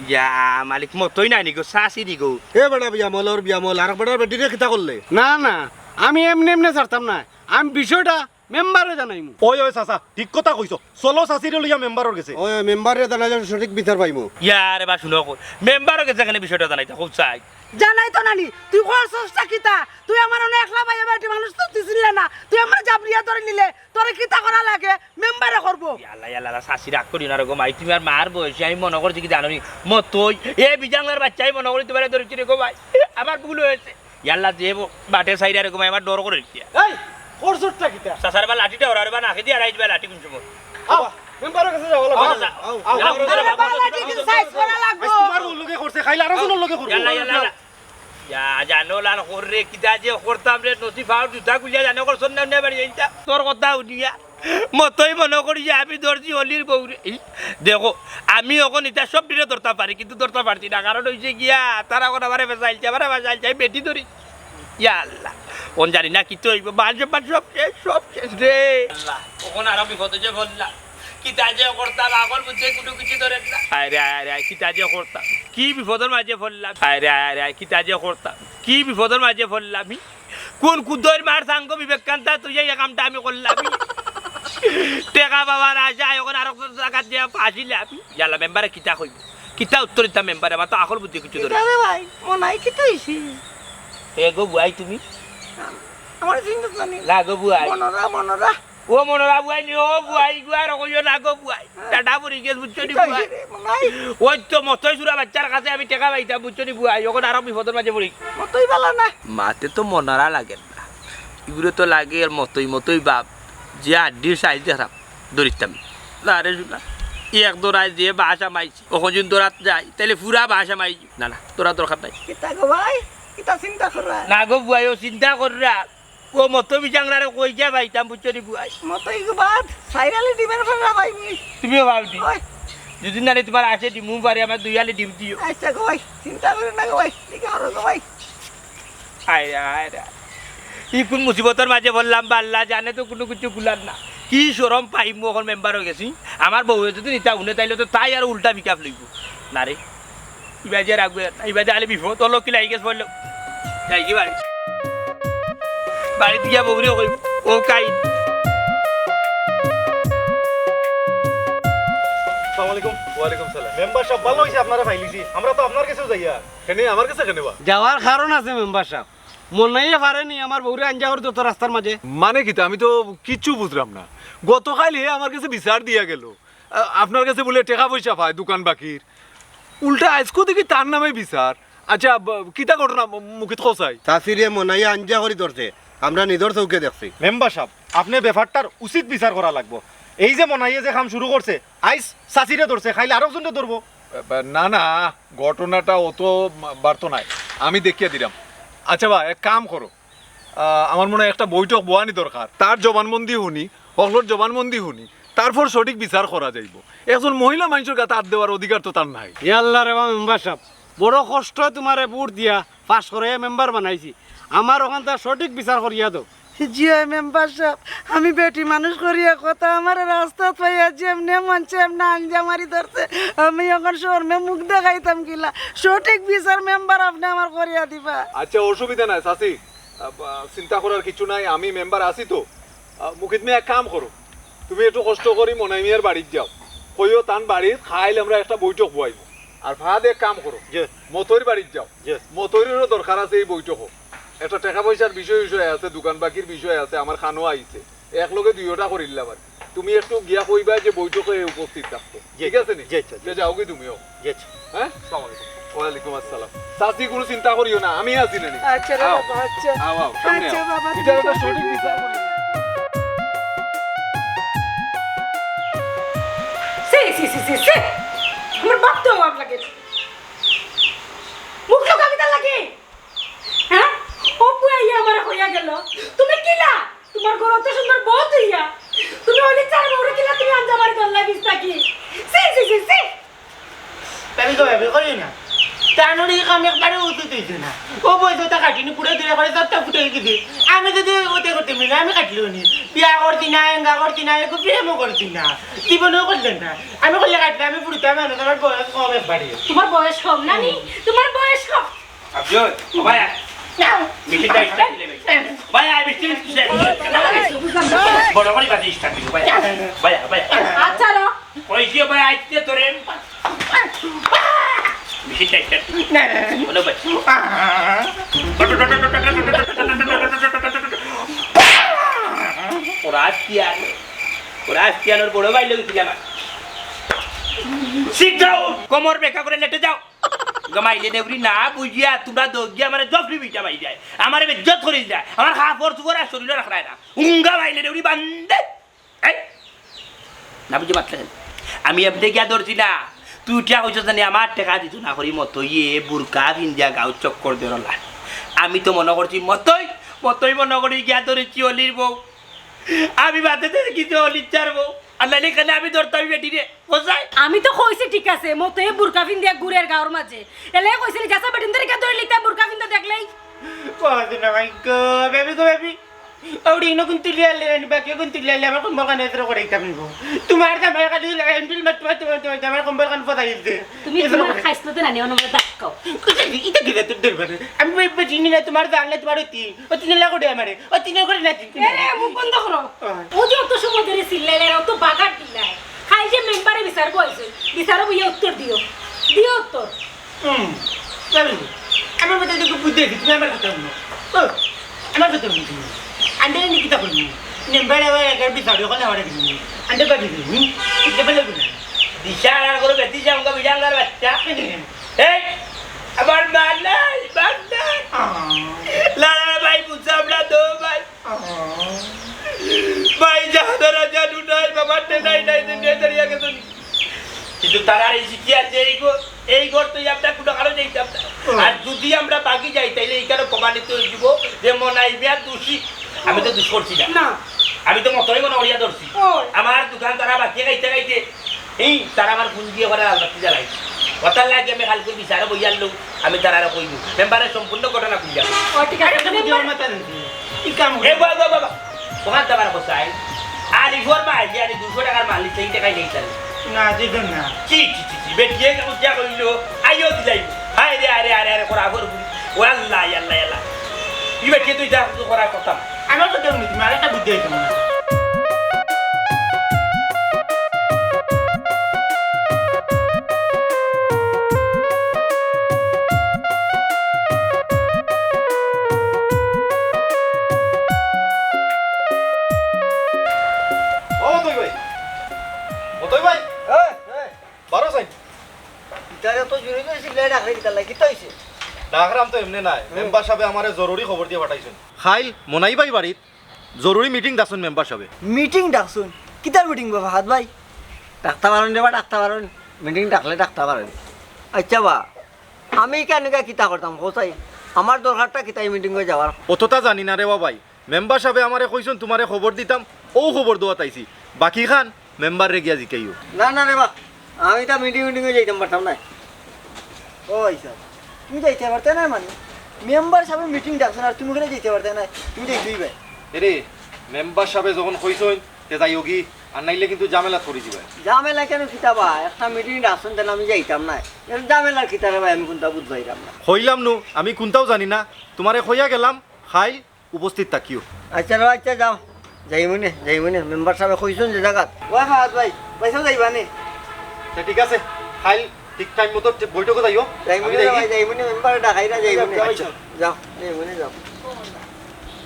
S1: ইয়া মালিক মতই নাই নিগো সাসি নিগো
S2: এ বেটা বিয়ামল আর বেটার বেটিরে কিতা করলে
S7: না না আমি এমনি এমনি ছাড়তাম না আমি বিষয়টা মেম্বারে জানাইমু
S2: ওই চাচা ঠিক কথা কইছো চলো চাচিরে লইয়া মেম্বারর গেছে ওই মেম্বারে জানাইলে সঠিক বিচার পাইমু
S1: ইয়ারে বা শুনো মেম্বারও গেছে এখানে বিষয়টা জানাইতা খুব চাই
S6: জানাই তো নানি তুই করছস কিতা তুই আমার অনেক একলা ভাইয়া বেটি মানুষ তো দিছিলি না তুই আমার জাবরিয়া ধরে নিলে তোরে কিতা করা লাগে মেম্বারে করব
S1: আল্লাহ আল্লাহ শাশি রাগ করি না রকম আই তুমি আর মার বয়সে আমি মনে করছি কি জানি মতই এ বিজাঙ্গার বাচ্চাই মনে করি তোমার ধরেছি রে গো ভাই আমার ভুল হয়েছে আল্লাহ যে বাটে সাইড আর রকম আমার ডর করে রেখে
S7: এই করছটা কিতা
S1: সাসার বা লাঠিটা ওরার বা নাকি দিয়ে আড়াই লাঠি কোন সময়
S7: আও মেম্বারের কাছে যাও
S6: সাইজ করা লাগবে
S2: তোমার লগে করছে খাইলা আর কোন লগে করবে
S1: আল্লাহ আল্লাহ ইয়া জানো লাল করে কিতা যে করতাম রে নসি ফাউ জুতা গুলিয়া জানো কর সন্না নে বাড়ি যাইতা তোর কথা উঠিয়া মতই মনে করি যে আমি দর্জি হলির বউরে দেখো আমি এখন এটা সব দিনে ধরতে পারি কিন্তু ধরতে পারছি না কারণ হইছে গিয়া তারা এখন আমার বেসাইলছে আমার বেসাইলছে আমি বেটি ধরি ইয়া আল্লাহ কোন জানি না কি তো হইব বাঞ্চ বাঞ্চ সব শেষ রে আল্লাহ ওখানে আরো বিপদ যে বললাম কিতা যে করতাম আগল বুঝে কোনো কিছু ধরে না আরে আরে কিতা যে করতাম কি বিপদের মাঝে পড়লাম আরে আরে কিতা যে করতাম কি বিপদের মাঝে পড়লাম কোন কুদর মার সাঙ্গ বিবেকান্তা তুই এই কামটা আমি করলাম টেকা বাবার আশা এখন আর টাকা দিয়ে আসিলে আমি জানলাম মেম্বারে কিতা কইব কিতা উত্তর দিতাম মেম্বারে আমার তো আকল বুদ্ধি কিছু ধরে
S5: ভাই মনাই কিতা হইছে
S1: এ গো বুয়াই তুমি
S5: আমার চিন্তা জানি
S1: না গো বুয়াই
S5: মনরা
S1: ও মনোরা বুয়াই নি ও বুয়াই গুয়ার কইও না গো বুয়াই টাটা পড়ি গেছ বুঝছো নি বুয়াই
S5: মনাই
S1: ওই তো মতই সুরা বাচ্চার কাছে আমি টাকা পাইতাম বুঝছো নি বুয়াই এখন আরো বিপদের মাঝে পড়ি
S5: মতই ভালো না
S1: মাতে তো মনারা লাগে না এগুলো তো লাগে এর মতই বাপ যে আড্ডির সাইজ দেখাম দরিতাম না রে শুনা এক দৌড়ায় দিয়ে বাসা মাইছি ওখন যদি দৌড়াত যায় তাহলে পুরা বাসা মাই না না তোরা দরকার নাই
S5: কিতা গো ভাই কিতা চিন্তা করা
S1: না গো বুয়াই ও চিন্তা কররা ও মতো বিজাংরারে কই যা পাইতাম বুঝছো নি বুয়াই
S5: মতই গো বাদ সাইরালি দিবেন ফেরা পাইবি
S1: তুমিও ভাবছি
S5: ওই
S1: যদি না তোমার আসে ডিমু পারি আমার দুইয়ালে ডিম দিও
S5: আচ্ছা গো ভাই চিন্তা করে না গো ভাই ঠিক আছে গো ভাই
S1: আয় ই কোন মুসিবতের মাঝে বললাম বা আল্লাহ জানে তো কোনো কিছু গুলার না কি সরম পাইমু এখন মেম্বার হয়ে গেছি আমার বউ যদি নিতা উনে তাইলে তো তাই আর উল্টা বিকাপ লইব না রে ইবাজে রাখবে ইবাজে আলে বিপদ তোর লোক কি লাগি গেছে বললো যাই কি বাড়ি বাড়িতে গিয়া বউরিও কইব ও কাই
S3: ওয়ালাইকুম সালাম
S2: মেম্বার সব ভালো হইছে আপনারা ফাইলিছি আমরা তো আপনার কাছেও যাইয়া
S3: কেনে আমার কাছে কেনে বা
S7: যাওয়ার কারণ আছে মেম্বার সাহেব মনাইয়ে পারেনি আমার বউরে আঞ্জা করে যত রাস্তার মাঝে
S3: মানে কি আমি তো কিচ্ছু বুঝলাম না গতকাল আমার কাছে বিচার দিয়া গেল আপনার কাছে বলে টাকা পয়সা পায় দোকান বাকির উল্টা আজকো দেখি তার নামে বিচার আচ্ছা কিতা ঘটনা মুখিত খসাই
S9: চাষিরে মনাইয়া আঞ্জা করে ধরছে আমরা নিজের চৌকে দেখছি
S2: মেম্বার সাহেব আপনি ব্যাপারটার উচিত বিচার করা লাগবো এই যে মনাইয়ে যে কাম শুরু করছে আইস চাচিরে ধরছে খাইলে আরো জনকে ধরবো
S3: না না ঘটনাটা অত বাড়তো নাই আমি দেখিয়ে দিলাম আচ্ছা বা এক কাম করো আমার মনে হয় একটা বৈঠক বোয়ানি দরকার তার জবানবন্দি শুনি হকলোর জবানবন্দি শুনি তারপর সঠিক বিচার করা যাইব একজন মহিলা মানুষের কাছে হাত দেওয়ার অধিকার তো তার নাই
S7: ইয়াল্লা রে মেম্বার সাহেব বড় কষ্ট তোমারে ভোট দিয়া পাস করে মেম্বার বানাইছি আমার ওখান থেকে সঠিক বিচার করিয়া দাও
S6: জিও মেম্বার সাহেব আমি বেটি মানুষ করিয়া কথা আমার রাস্তা পাইয়া যেমনে মঞ্চে এমনি আঞ্জা মারি ধরছে আমি এখন শর্মে মুখ দেখাইতাম কিলা সঠিক বিচার মেম্বার আপনি আমার করিয়া দিবা
S3: আচ্ছা অসুবিধা নাই চাচি চিন্তা করার কিছু নাই আমি মেম্বার আছি তো মুখিত মেয়ে এক কাম করো তুমি একটু কষ্ট করি মনাই মিয়ার বাড়ির যাও কইও তান বাড়ির খাইলে আমরা একটা বৈঠক বয়াইব আর ভাত এক কাম করো মতৈর বাড়ির যাও মতৈরেরও দরকার আছে এই বৈঠক একটা টাকা পয়সার বিষয় আছে দোকান বাকির বিষয় আছে আমার খানো আইছে এক লগে দুইটা করিলাম আর তুমি একটু গিয়া কইবা যে বৈঠকে উপস্থিত থাকতো ঠিক আছে নি যাও কি তুমিও হ্যাঁ ওয়ালাইকুম আসসালাম চাচি কোনো চিন্তা করিও না আমি আছি না
S6: আচ্ছা রে বাবা আচ্ছা আচ্ছা বাবা
S3: এটা একটা সঠিক বিচার করি
S8: সি তোমার ভাবতেও ভাব লাগে মুখ লোকাবি তার লাগে হ্যাঁ অপু আইয়া আমার হইয়া গেল তুমি কিলা তোমার ঘর অত সুন্দর বউ হইয়া তুমি অনেক চার বড় কিলা তুমি আনজা বাড়ি দল্লা বিস্তা কি সি সি সি সি
S2: তাই তো ভাবে করি না তানোর এই কাম একবারে উচিত হইছে না ও বইটা কাটিনি পুরো দিনে করে সবটা ফুটে গেছে আমি যদি ওতে করতে মিলে আমি কাটলিও নি বিয়া করতি না এঙ্গা করতি না একটু প্রেমও করতি না জীবনেও করলেন না আমি করলে কাটলে আমি পুরোটা মানুষ আমার বয়স কম একবারে
S8: তোমার বয়স কম না নি তোমার বয়স কম
S1: আব্জুল ভাই মিটিংটা স্টার্ট দিলে ভাই আই মিটিং বড় করে বাজি স্টার্ট দিল ভাই
S8: আচ্ছা র
S1: কইছি ভাই আইতে তোরে মিটিংটা স্টার্ট
S2: না
S1: বলো ভাই ওরাস্তিয়ানোর বড় ভাই লগেছিলাম শিখ যাও কোমর বেকা করে লেটে যাও গমাইলে দেবরি না বুঝিয়া তোমরা দগিয়া মানে জফরি বিটা বাই যায় আমার বেজ্জত করে যায় আমার হাফর সুগর আর শরীরে রাখরায় না উঙ্গা বাইলে দেবরি বান্দে এই না বুঝে বাতলেন আমি এমনি গিয়া ধরছি না তুই উঠিয়া কইছ জানি আমার টেকা দিত না করি মতো ইয়ে বুরকা ভিন্দিয়া গাও চক্কর দেরলা আমি তো মনে করছি মতই মনে করি গিয়া ধরেছি অলির বউ আমি বাদে কিছু অলির চার বউ আল্লাহ এখানে আমি ধরতাম বেটি রে বোঝাই
S8: আমি তো কইছি ঠিক আছে মতে বুরকা ফিন্দিয়া গুরের গাওর মাঝে এলে কইছিলি গাছা বেটিন ধরে কে ধরে লিতা বুরকা ফিন্দা দেখলেই
S2: পাওয়া না ভাই গো বেবি আউড়ি ইনো কোন তুলিয়ালে বাকি কোন তুলিয়ালে আমার কোন বলকান এসে করে কামিব তোমার জামাই কাটি এন্ডিল মত জামাই কোন বলকান পতা দিতে
S8: তুমি তোমার খাইছতে না নিও না দাক্কাও
S2: এটা কি রে তোর দরবারে আমি বেটিনি না তোমার জানলে তোমার ও তিন লাগো দে আমারে ও তিন করে না
S8: এ মুখ বন্ধ করো ও যে অত সময় ধরে সিল্লাইলে অত বাগার দিলাই খাই যে মেম্বারে বিচার কইছে বিচারও বইয়া উত্তর দিও উত্তর
S2: যাবি আমার কথা একটু বুঝে দিই তুমি আমার কথা বলো আমার কথা বলো আন্ডে নিকিতা করবি নেম্বারে একবার বিচারও কলে আমারে দিবি আন্ডে বাকি দিবি এটা বলে দিবি
S1: দিশার আর করে বেটি যাওগা বিডাঙ্গার বাচ্চা এই আমার মালাই বান্দা লালা ভাই বুঝাবলা দো ভাই ভাই যাহারা জাদু নাই বাবাতে নাই দুনিয়া দরিয়া কে তুমি কিন্তু তারা এই শিক্ষা আছে এই ঘর তো আমরা কোনো কারণে যাইতাম না আর যদি আমরা বাকি যাই তাইলে এই কারণে প্রমাণিত হয়ে যাব যে মনাই বিয়া দোষী আমি তো দোষ করছি না আমি তো মতই মনে করিয়া ধরছি আমার দোকান তারা বাকি গাইতে এই তারা আমার ফোন দিয়ে ঘরে রাজবাতি জ্বালাই কথার লাগে আমি কালকে বিচারে বইয়ার লোক আমি তারা কইব মেম্বারের সম্পূর্ণ ঘটনা কই যাবো
S8: ঠিক আছে
S1: বাবা তোমার দাবার বসাই আর ইফোর মা যে আর 200 টাকার মাল সেই টাকাই নেই তাহলে
S2: না দিবেন না
S1: চি বেটিয়ে উঠিয়া কইলো আইও দি যাইব হাই রে আরে করা গর ও আল্লাহ ই বেটিয়ে তুই যা করা কথা
S2: আমার কথা শুনি তুমি আরেকটা বুদ্ধি হইতো না
S9: ডাকরাম তো এমনি নাই মেম্বার সাহেব আমারে জরুরি খবর দিয়ে পাঠাইছেন খাইল মনাই ভাই বাড়িত জরুরি মিটিং দাসুন মেম্বার সাহেব
S4: মিটিং ডাকছুন কিতার মিটিং বাবা হাত ভাই ডাক্তার পারেন রে বা ডাক্তার পারেন মিটিং ডাকলে ডাক্তার পারেন আচ্ছা বা আমি কেন কিতা করতাম কোথাই আমার দরকারটা কিতাই মিটিংয়ে যাওয়ার
S9: অতটা জানি না রে ভাই মেম্বার সাহেব আমারে কইছেন তোমারে খবর দিতাম ও খবর দেওয়া তাইছি বাকি খান মেম্বার রে গিয়া জিকাইও
S4: না রে বা আমি তা মিটিংয়ে যাইতাম পারতাম না ও স্যার তুমি যাইতে পারতে না মানে মেম্বার সাহেব মিটিং ডাকছেন আর তুমি ওখানে যেতে পারতে না তুমি যাইতেই ভাই
S9: রে মেম্বার সাহেব যখন কইছেন তে যাইও কি আর নাইলে কিন্তু ঝামেলা করে দিবে
S4: ঝামেলা কেন কিতাবা একটা মিটিং ডাকছেন তাহলে আমি যাইতাম না ঝামেলার কিতাবে ভাই আমি কোনটা বুঝবাইতাম না
S9: হইলাম নু আমি কোনটাও জানি না তোমারে কইয়া গেলাম খাই উপস্থিত থাকিও
S4: আচ্ছা যাও যাইমনে মেম্বার সাহেব কইছেন যে জায়গা ওই ফাহাদ ভাই পয়সাও যাইবা নে
S9: ঠিক আছে খাই ঠিক টাইম মতো বৈঠকে যাইও
S4: যাইমনে মেম্বার ডাকাইরা যাইমনে যাও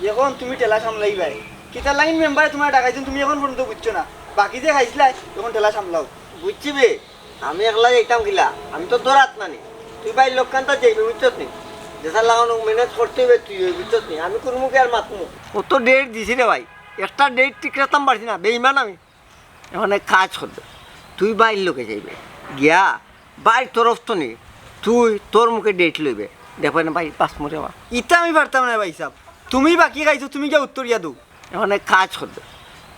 S4: এখন তুমি টেলা সামলাই ভাই কিতা লাইন মেম্বারে তোমার ডাকাইছেন তুমি এখন পর্যন্ত বুঝছো না বাকি যে খাইছিলা এখন টেলা সামলাও বুঝছি বে আমি একলা যাইতাম কিলা আমি তো দরাত নানি তুই ভাই লোকখানটা যাইবি বুঝছত নি যেটা লাগানো ম্যানেজ করতে হবে তুই বুঝছত নি আমি কোনো মুখে আর মাতমু কত ডেট দিছি রে ভাই একটা ডেট ঠিক রাখতাম পারছি না বেইমান আমি এখন কাজ করবে তুই বাইর লোকে যাইবে গিয়া বাইর তরফ তো নি তুই তোর মুখে ডেট লইবে দেখবে না ভাই পাঁচ মরে আমার
S2: ইটা আমি পারতাম না ভাই সাহেব তুমি বাকি খাইছো তুমি গিয়া উত্তর ইয়া দো
S4: এখানে কাজ করবে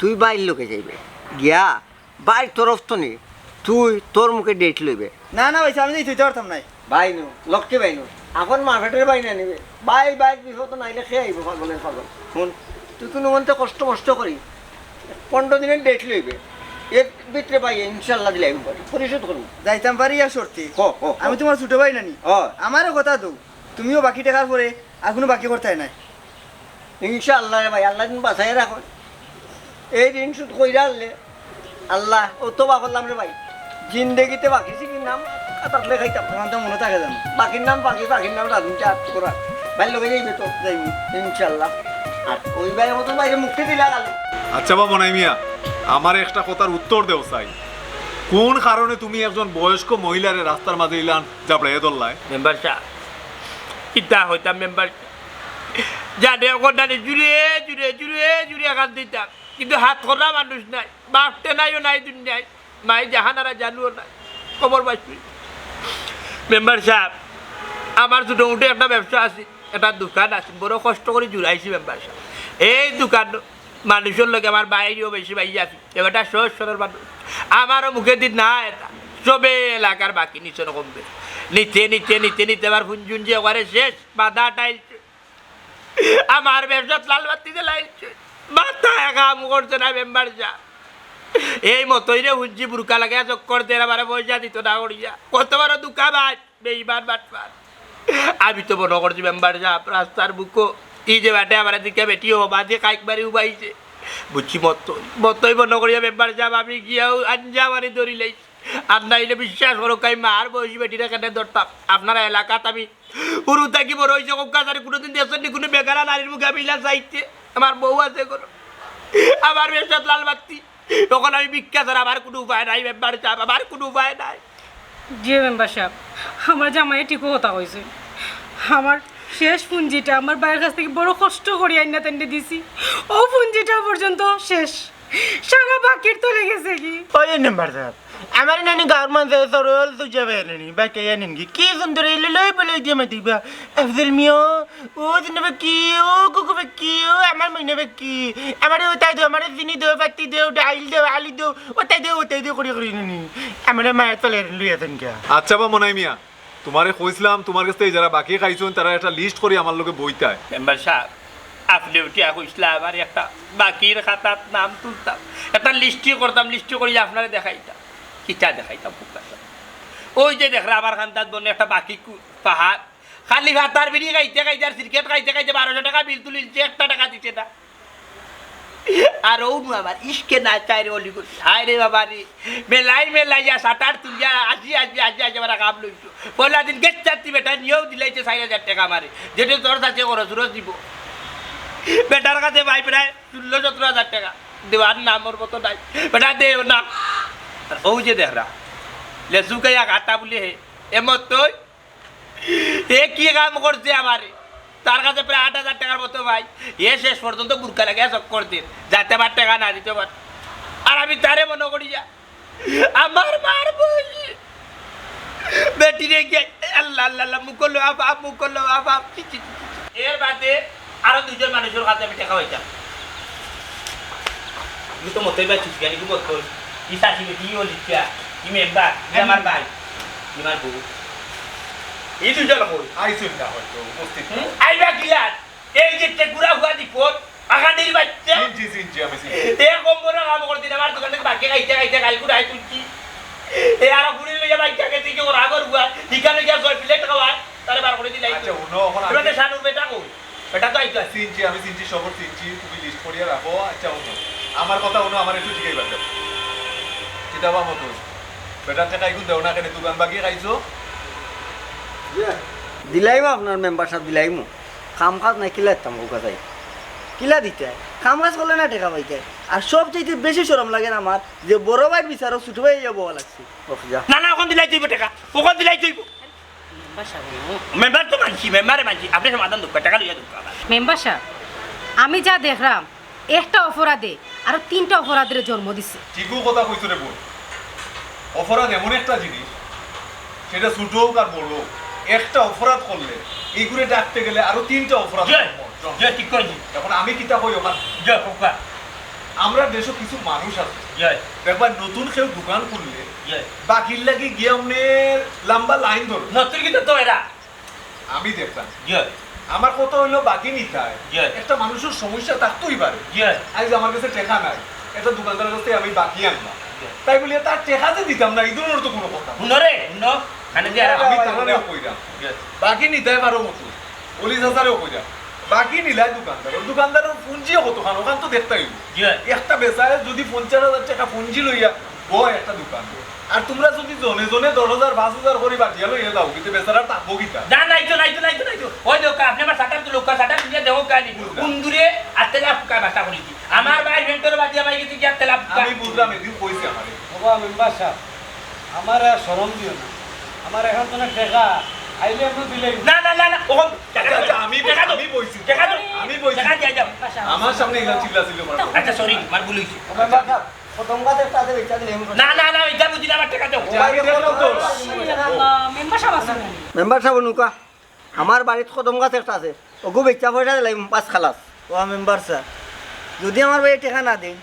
S4: তুই বাইর লোকে যাইবে গিয়া বাইর তরফ তো নি তুই তোর মুখে ডেট লইবে
S2: না না ভাই সাহেব আমি যাইতে পারতাম না
S4: ভাই নো লক্ষ্যে ভাই নো এখন মার্কেটের বাই না নিবে বাই বিপদ নাইলে খেয়ে আইব পাগলের পাগল শুন তুই কোনো মনতে কষ্ট করি 15 দিনের ডেট লইবে এর ভিতরে পাই ইনশাল্লাহ দিলে আমি পারি পরিশোধ করবো
S2: যাইতাম পারি আর সরতে
S4: ও
S2: আমি তোমার ছোট ভাই নানি
S4: ও
S2: আমারও কথা তো তুমিও বাকি টাকার পরে আর কোনো বাকি করতে নাই
S4: ইনশাআল্লাহ রে ভাই আল্লাহ দিন বাঁচাই রাখো এই ঋণ সুদ কইরা আনলে আল্লাহ ও তো করলাম রে ভাই জিন্দেগিতে বাকি সিকির নাম কাতারলে খাইতাম
S2: তখন তো মনে থাকে জানো
S4: বাকির নাম রাধুনটা আট করা ভাই লোকে যাইবে তো যাইবি ইনশাআল্লাহ আর ওই ভাইয়ের মতো বাইরে মুক্তি দিলা গেল
S3: আচ্ছা বা মনাই মিয়া আমার একটা কথার উত্তর দেও চাই কোন কারণে তুমি একজন বয়স্ক মহিলারে রাস্তার মাঝে ইলান জাপড়াইয়া ধরলাই
S1: মেম্বার সাহেব কিতা হইতাম মেম্বার জানে ওখানে জুড়ে কান দিতাম কিন্তু হাত করা মানুষ নাই বাপতে নাইও নাই দুনিয়ায় মাই জাহানারা জানুও নাই খবর পাইছি মেম্বার সাহেব আমার ছোটো উঠে একটা ব্যবসা আছে একটা দোকান আছে বড় কষ্ট করে জুড়াইছি মেম্বার সাহেব এই দোকান মানুষের লোক আমার বাইরেও বেশি বাইরে আছি এবারটা সহজ সরল মানুষ আমারও মুখে দিন না এটা সবে এলাকার বাকি নিচে কমবে নিতে আবার ফুঞ্জুঞ্জি ওখানে শেষ বাধা টাইলছে আমার ব্যবসা লাল বাতিতে লাইছে মাথায় কাম করছে না মেম্বার যা এই মতই রে হুঞ্জি বুরকা লাগে চক্কর দিয়ে আমার পয়সা দিত না করিয়া কত বড় দোকান আজ বেইমান বাটপার আমি তো মনে করছি মেম্বার যা রাস্তার বুকো এই যে বাটে আমার দিকে বেটিও বাজে কাইক বাড়ি উবাইছে বুঝছি মতই মনে করিয়া মেম্বার যা আমি গিয়াও আঞ্জা মারি ধরি লাইছি আর নাইলে বিশ্বাস করো কাই মার বয়সী বেটিরা কেটে ধরতাম আপনারা এলাকাত আমি পুরু থাকি বড় হয়েছে কাছারি কোনোদিন দেখছেন কোনো বেকারা নারীর মুখে মিলা চাইতে আমার বউ আছে কোনো আমার ব্যবসা লাল বাতি তখন আমি ভিক্ষা ছাড়া আমার কোনো উপায় নাই মেম্বার সাহেব আমার কোনো উপায় নাই
S8: জি মেম্বার সাহেব আমার জামাই ঠিকও কথা কইছে আমার শেষ পুঞ্জিটা আমার বাইরের কাছ থেকে বড় কষ্ট করি আইনা তেন্ডে দিছি ও পুঞ্জিটা পর্যন্ত শেষ সারা বাকির তো লেগেছে কি
S2: ওই নাম্বার সাহেব আমার নানি গাঁর মাঝে সরল তো যাবে নানি বাকি জানেন কি সুন্দর এলে লই বলে দিয়ে দিবা আফজল মিয়া ও জিনবে কি ও কুকু কি ও আমার মইনা কি আমার ওটাই দাও আমার চিনি দাও পাতি দাও ডাইল দাও আলু দাও ওটাই দাও করি নানি আমার মায়ের তলে লইয়া দেন কে
S3: আচ্ছা বা মনাই মিয়া তোমারে কইছিলাম তোমার কাছ থেকে যারা বাকি খাইছেন তারা একটা লিস্ট করে আমার লোকে বইতায়
S1: মেম্বার সাহেব আপনি উঠিয়া কইসলা আবার একটা বাকির খাতার নাম তুলতাম একটা লিস্টি করতাম লিস্টি করে আপনারা দেখাইতাম কিটা দেখাইতাম ওই যে দেখরা আবার খান্তাত বনে একটা বাকি পাহাড় খালি ভাতার বিড়ি খাইতে আর ক্রিকেট খাইতে 1200 টাকা বিল তুলিলছে 1 টাকা দিচ্ছে না আর ও আমার ইসকে না চাই রে অলি করি হায় রে বাবা রে মেলাই যা সাটার তুলিয়া আজি আমার কাম লইছো পয়লা দিন গেট চাচ্ছি বেটা নিয়েও দিলাইছে 4000 টাকা আমারে যেটা তোর কাছে খরচ দিব বেটার কাছে ভাই প্রায় 16-17 টাকা দেওয়ার নামর মতো নাই বেটা দেও না আর ও যে দেখরা লেসু কাইয়া ঘাটা বলে হে এমত তুই এ কি কাম করছে আমারে তার কাছে প্রায় 8000 টাকার মতো ভাই এ শেষ পর্যন্ত বুরকা লাগে চক্কর দিন যাতে আমার টাকা না দিতে পার আর আমি তারে মনে করি যা আমার মার বই বেটি রে গে আল্লাহ মুকল্লো আবাব এর বাদে আরো দুজন মানুষের কাছে আমি টাকা হইতাম আমি তো মতই ভাই চুপি আনি বলতো ই সাথী বেটি ও লিখা ই মেম্বার আমার ভাই আমার বউ এই দুজন কই
S3: আইছেন না হয়তো উপস্থিত
S1: আইবা কিলার এই যে টেকুরা হুয়া দিপত আখানির বাচ্চা
S3: চিনছি আমি
S1: এ কম বড় কাম করে দিন আমার দোকানে বাকি খাইতে কাল কুড়াই তুলছি এ আর গুড়ি লইয়া বাচ্চা খেতে কি ওর আগর হুয়া ঠিকানে গিয়া 6 প্লেট খাওয়া তারে বার করে দিলাই
S3: আচ্ছা উনো এখন
S1: এবারে শানুর বেটা কই বেটা তো আইতো
S3: আমি চিনছি সবর চিনছি তুমি লিস্ট করিয়া রাখো আচ্ছা উনো আমার কথা উনো আমার একটু জিগাইবা দাও চিতাবা মতো বেটা টাকা ইগুন দেও না কেন দোকান বাকি খাইছো
S4: দিলাইমো আপনার মেম্বার সাহেব দিলাইমো কাম কাজ নাই কিলা দিতাম ও কথাই কিলা দিতে কাম কাজ করলে না টাকা পাইতে আর সবচেয়ে বেশি শরম লাগে না আমার যে বড় ভাই বিচারো ছোট ভাই যাবো লাগছে
S1: না ওখান দিলাই যাইব টাকা ওখান দিলাই যাইব মেম্বার তো মানছি মেম্বারে মানছি আপনি সমাধান দুঃখ টাকা লইয়া দুঃখ
S8: মেম্বার সাহেব আমি যা দেখলাম একটা অপরাধে আরো 3টা অপরাধের জন্ম দিছে
S3: ঠিকও কথা কইছো রে বোন অপরাধ এমন একটা জিনিস সেটা ছোট হোক আর বড় হোক, একটা অপরাধ করলে এইগুলো ডাকতে গেলে আরো 3টা অপরাধ
S1: ঠিক করেছি
S3: এখন আমি কিতা কই ওখান
S1: জয় কোকা
S3: আমরা দেশে কিছু মানুষ আছে
S1: জয়
S3: দেখবা নতুন কেউ দোকান খুললে
S1: জয়
S3: বাকির লাগি গিয়ে আমনে লম্বা লাইন ধরো
S1: নতুন কিন্তু তো এরা
S3: আমি দেখতাম
S1: জয়
S3: আমার কথা হইলো বাকি নিতে হয়
S1: Yes.
S3: একটা মানুষের সমস্যা থাকতেই পারে
S1: জয়
S3: আজ আমার কাছে টেকা নাই একটা দোকানদারের কাছে আমি বাকি আনলাম
S1: Yes.
S3: তাই বলি তার টেকাতে দিতাম না এই ধরনের তো কোনো কথা না।
S1: হুনরে হুনো খানে দিয়ে
S3: আমি তাহলেও কইরাম বাকি নিতে পারো মতো 40,000ও কইরাম বাকি নিলাই দোকানদারের পুঞ্জিও কত খান ওখান তো দেখতেই
S1: জয়
S3: একটা বেচায় যদি 50,000 টাকা পুঞ্জি লইয়া বয় একটা দোকান আর তোমরা যদি জনে জনে 10,000 5,000 করে বাটিয়া লইয়া দাও কিন্তু বেচারা থাকবো কিতা
S1: না নাই তো ওই লোক আপনি আমার সাটার তো লোক সাটার দিয়ে দেবো কানি কুন্দুরে আতেলা ফুকা বাসা করিছি আমার ভাই ভেন্টর বাদিয়া ভাই গেছে কি আতেলা ফুকা
S3: আমি বুঝলাম এদিন কইছি আমারে
S7: বাবা মেম্বার সাহেব আমার আর শরম দিও না আমার এখন তো না টেকা আইলে আপনি দিলে
S1: না ওহন
S3: আচ্ছা, আমি বইছি
S1: টাকা দাও
S3: আমি বইছি
S1: টাকা দিয়ে যাও
S3: আমার সামনে এগুলা চিল্লা চিল্লি করা
S1: আচ্ছা সরি মার ভুল হইছে
S4: মেম্বার সাহেব প্রথম কাজ একটা আছে বেচা দিলে
S1: না এটা বুঝি না আমার টাকা দাও
S3: আমি দেখলাম তো
S8: মেম্বার সাহেব আছে
S4: মেম্বার সাহেব নুকা আমার বাড়িতে কদম গাছ একটা আছে ওগো বেচা পয়সা দিলাই 5 খালাস
S5: ও মেম্বার স্যার যদি আমার ভাই টাকা না দেন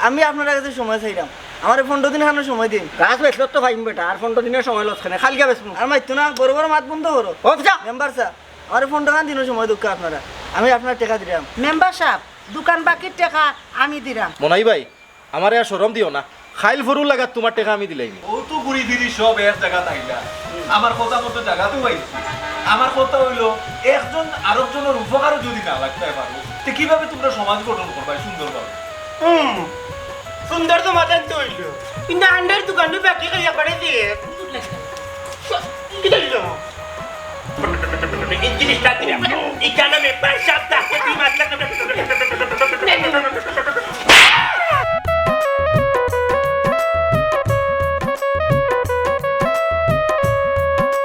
S5: আমি আপনার কাছে সময় চাইলাম আমার 15 দিন এখানে সময় দিন
S4: গাছ বেচলো তো ভাইম বেটা আর 15 দিনের সময় লসখানে খালকে বেচমু
S5: আর মাইতো না বড় বড় মাত বন্ধ করো
S4: ও যা
S5: মেম্বার স্যার আমার 15 টাকা দিনের সময় দুঃখ আপনারা আমি আপনার টাকা দিলাম
S6: মেম্বার সাহেব দোকান বাকির টাকা আমি দিলাম
S9: মনাই ভাই আমারে আর শরম দিও না খাইল ফরু লাগাত তোমার টাকা আমি দিলাইনি
S3: ও তো ঘুরি ফিরি সব এক জায়গা তাইলা আমার কথা মতো জায়গাতে পাইছি আমার কথা হইলো একজন আরেকজনের উপকারও যদি না লাগতে পারো তো কিভাবে তোমরা সমাজ গঠন করবা সুন্দরভাবে
S2: সুন্দর তো মাথায় তো হইল কিন্তু আন্ডার দোকানটা বাকি খাইয়া পারে দিয়ে কি দিল
S1: এই জিনিসটা দিলাম এখানে মেম্বার সাহেব থাকে 2 মাস লাগবে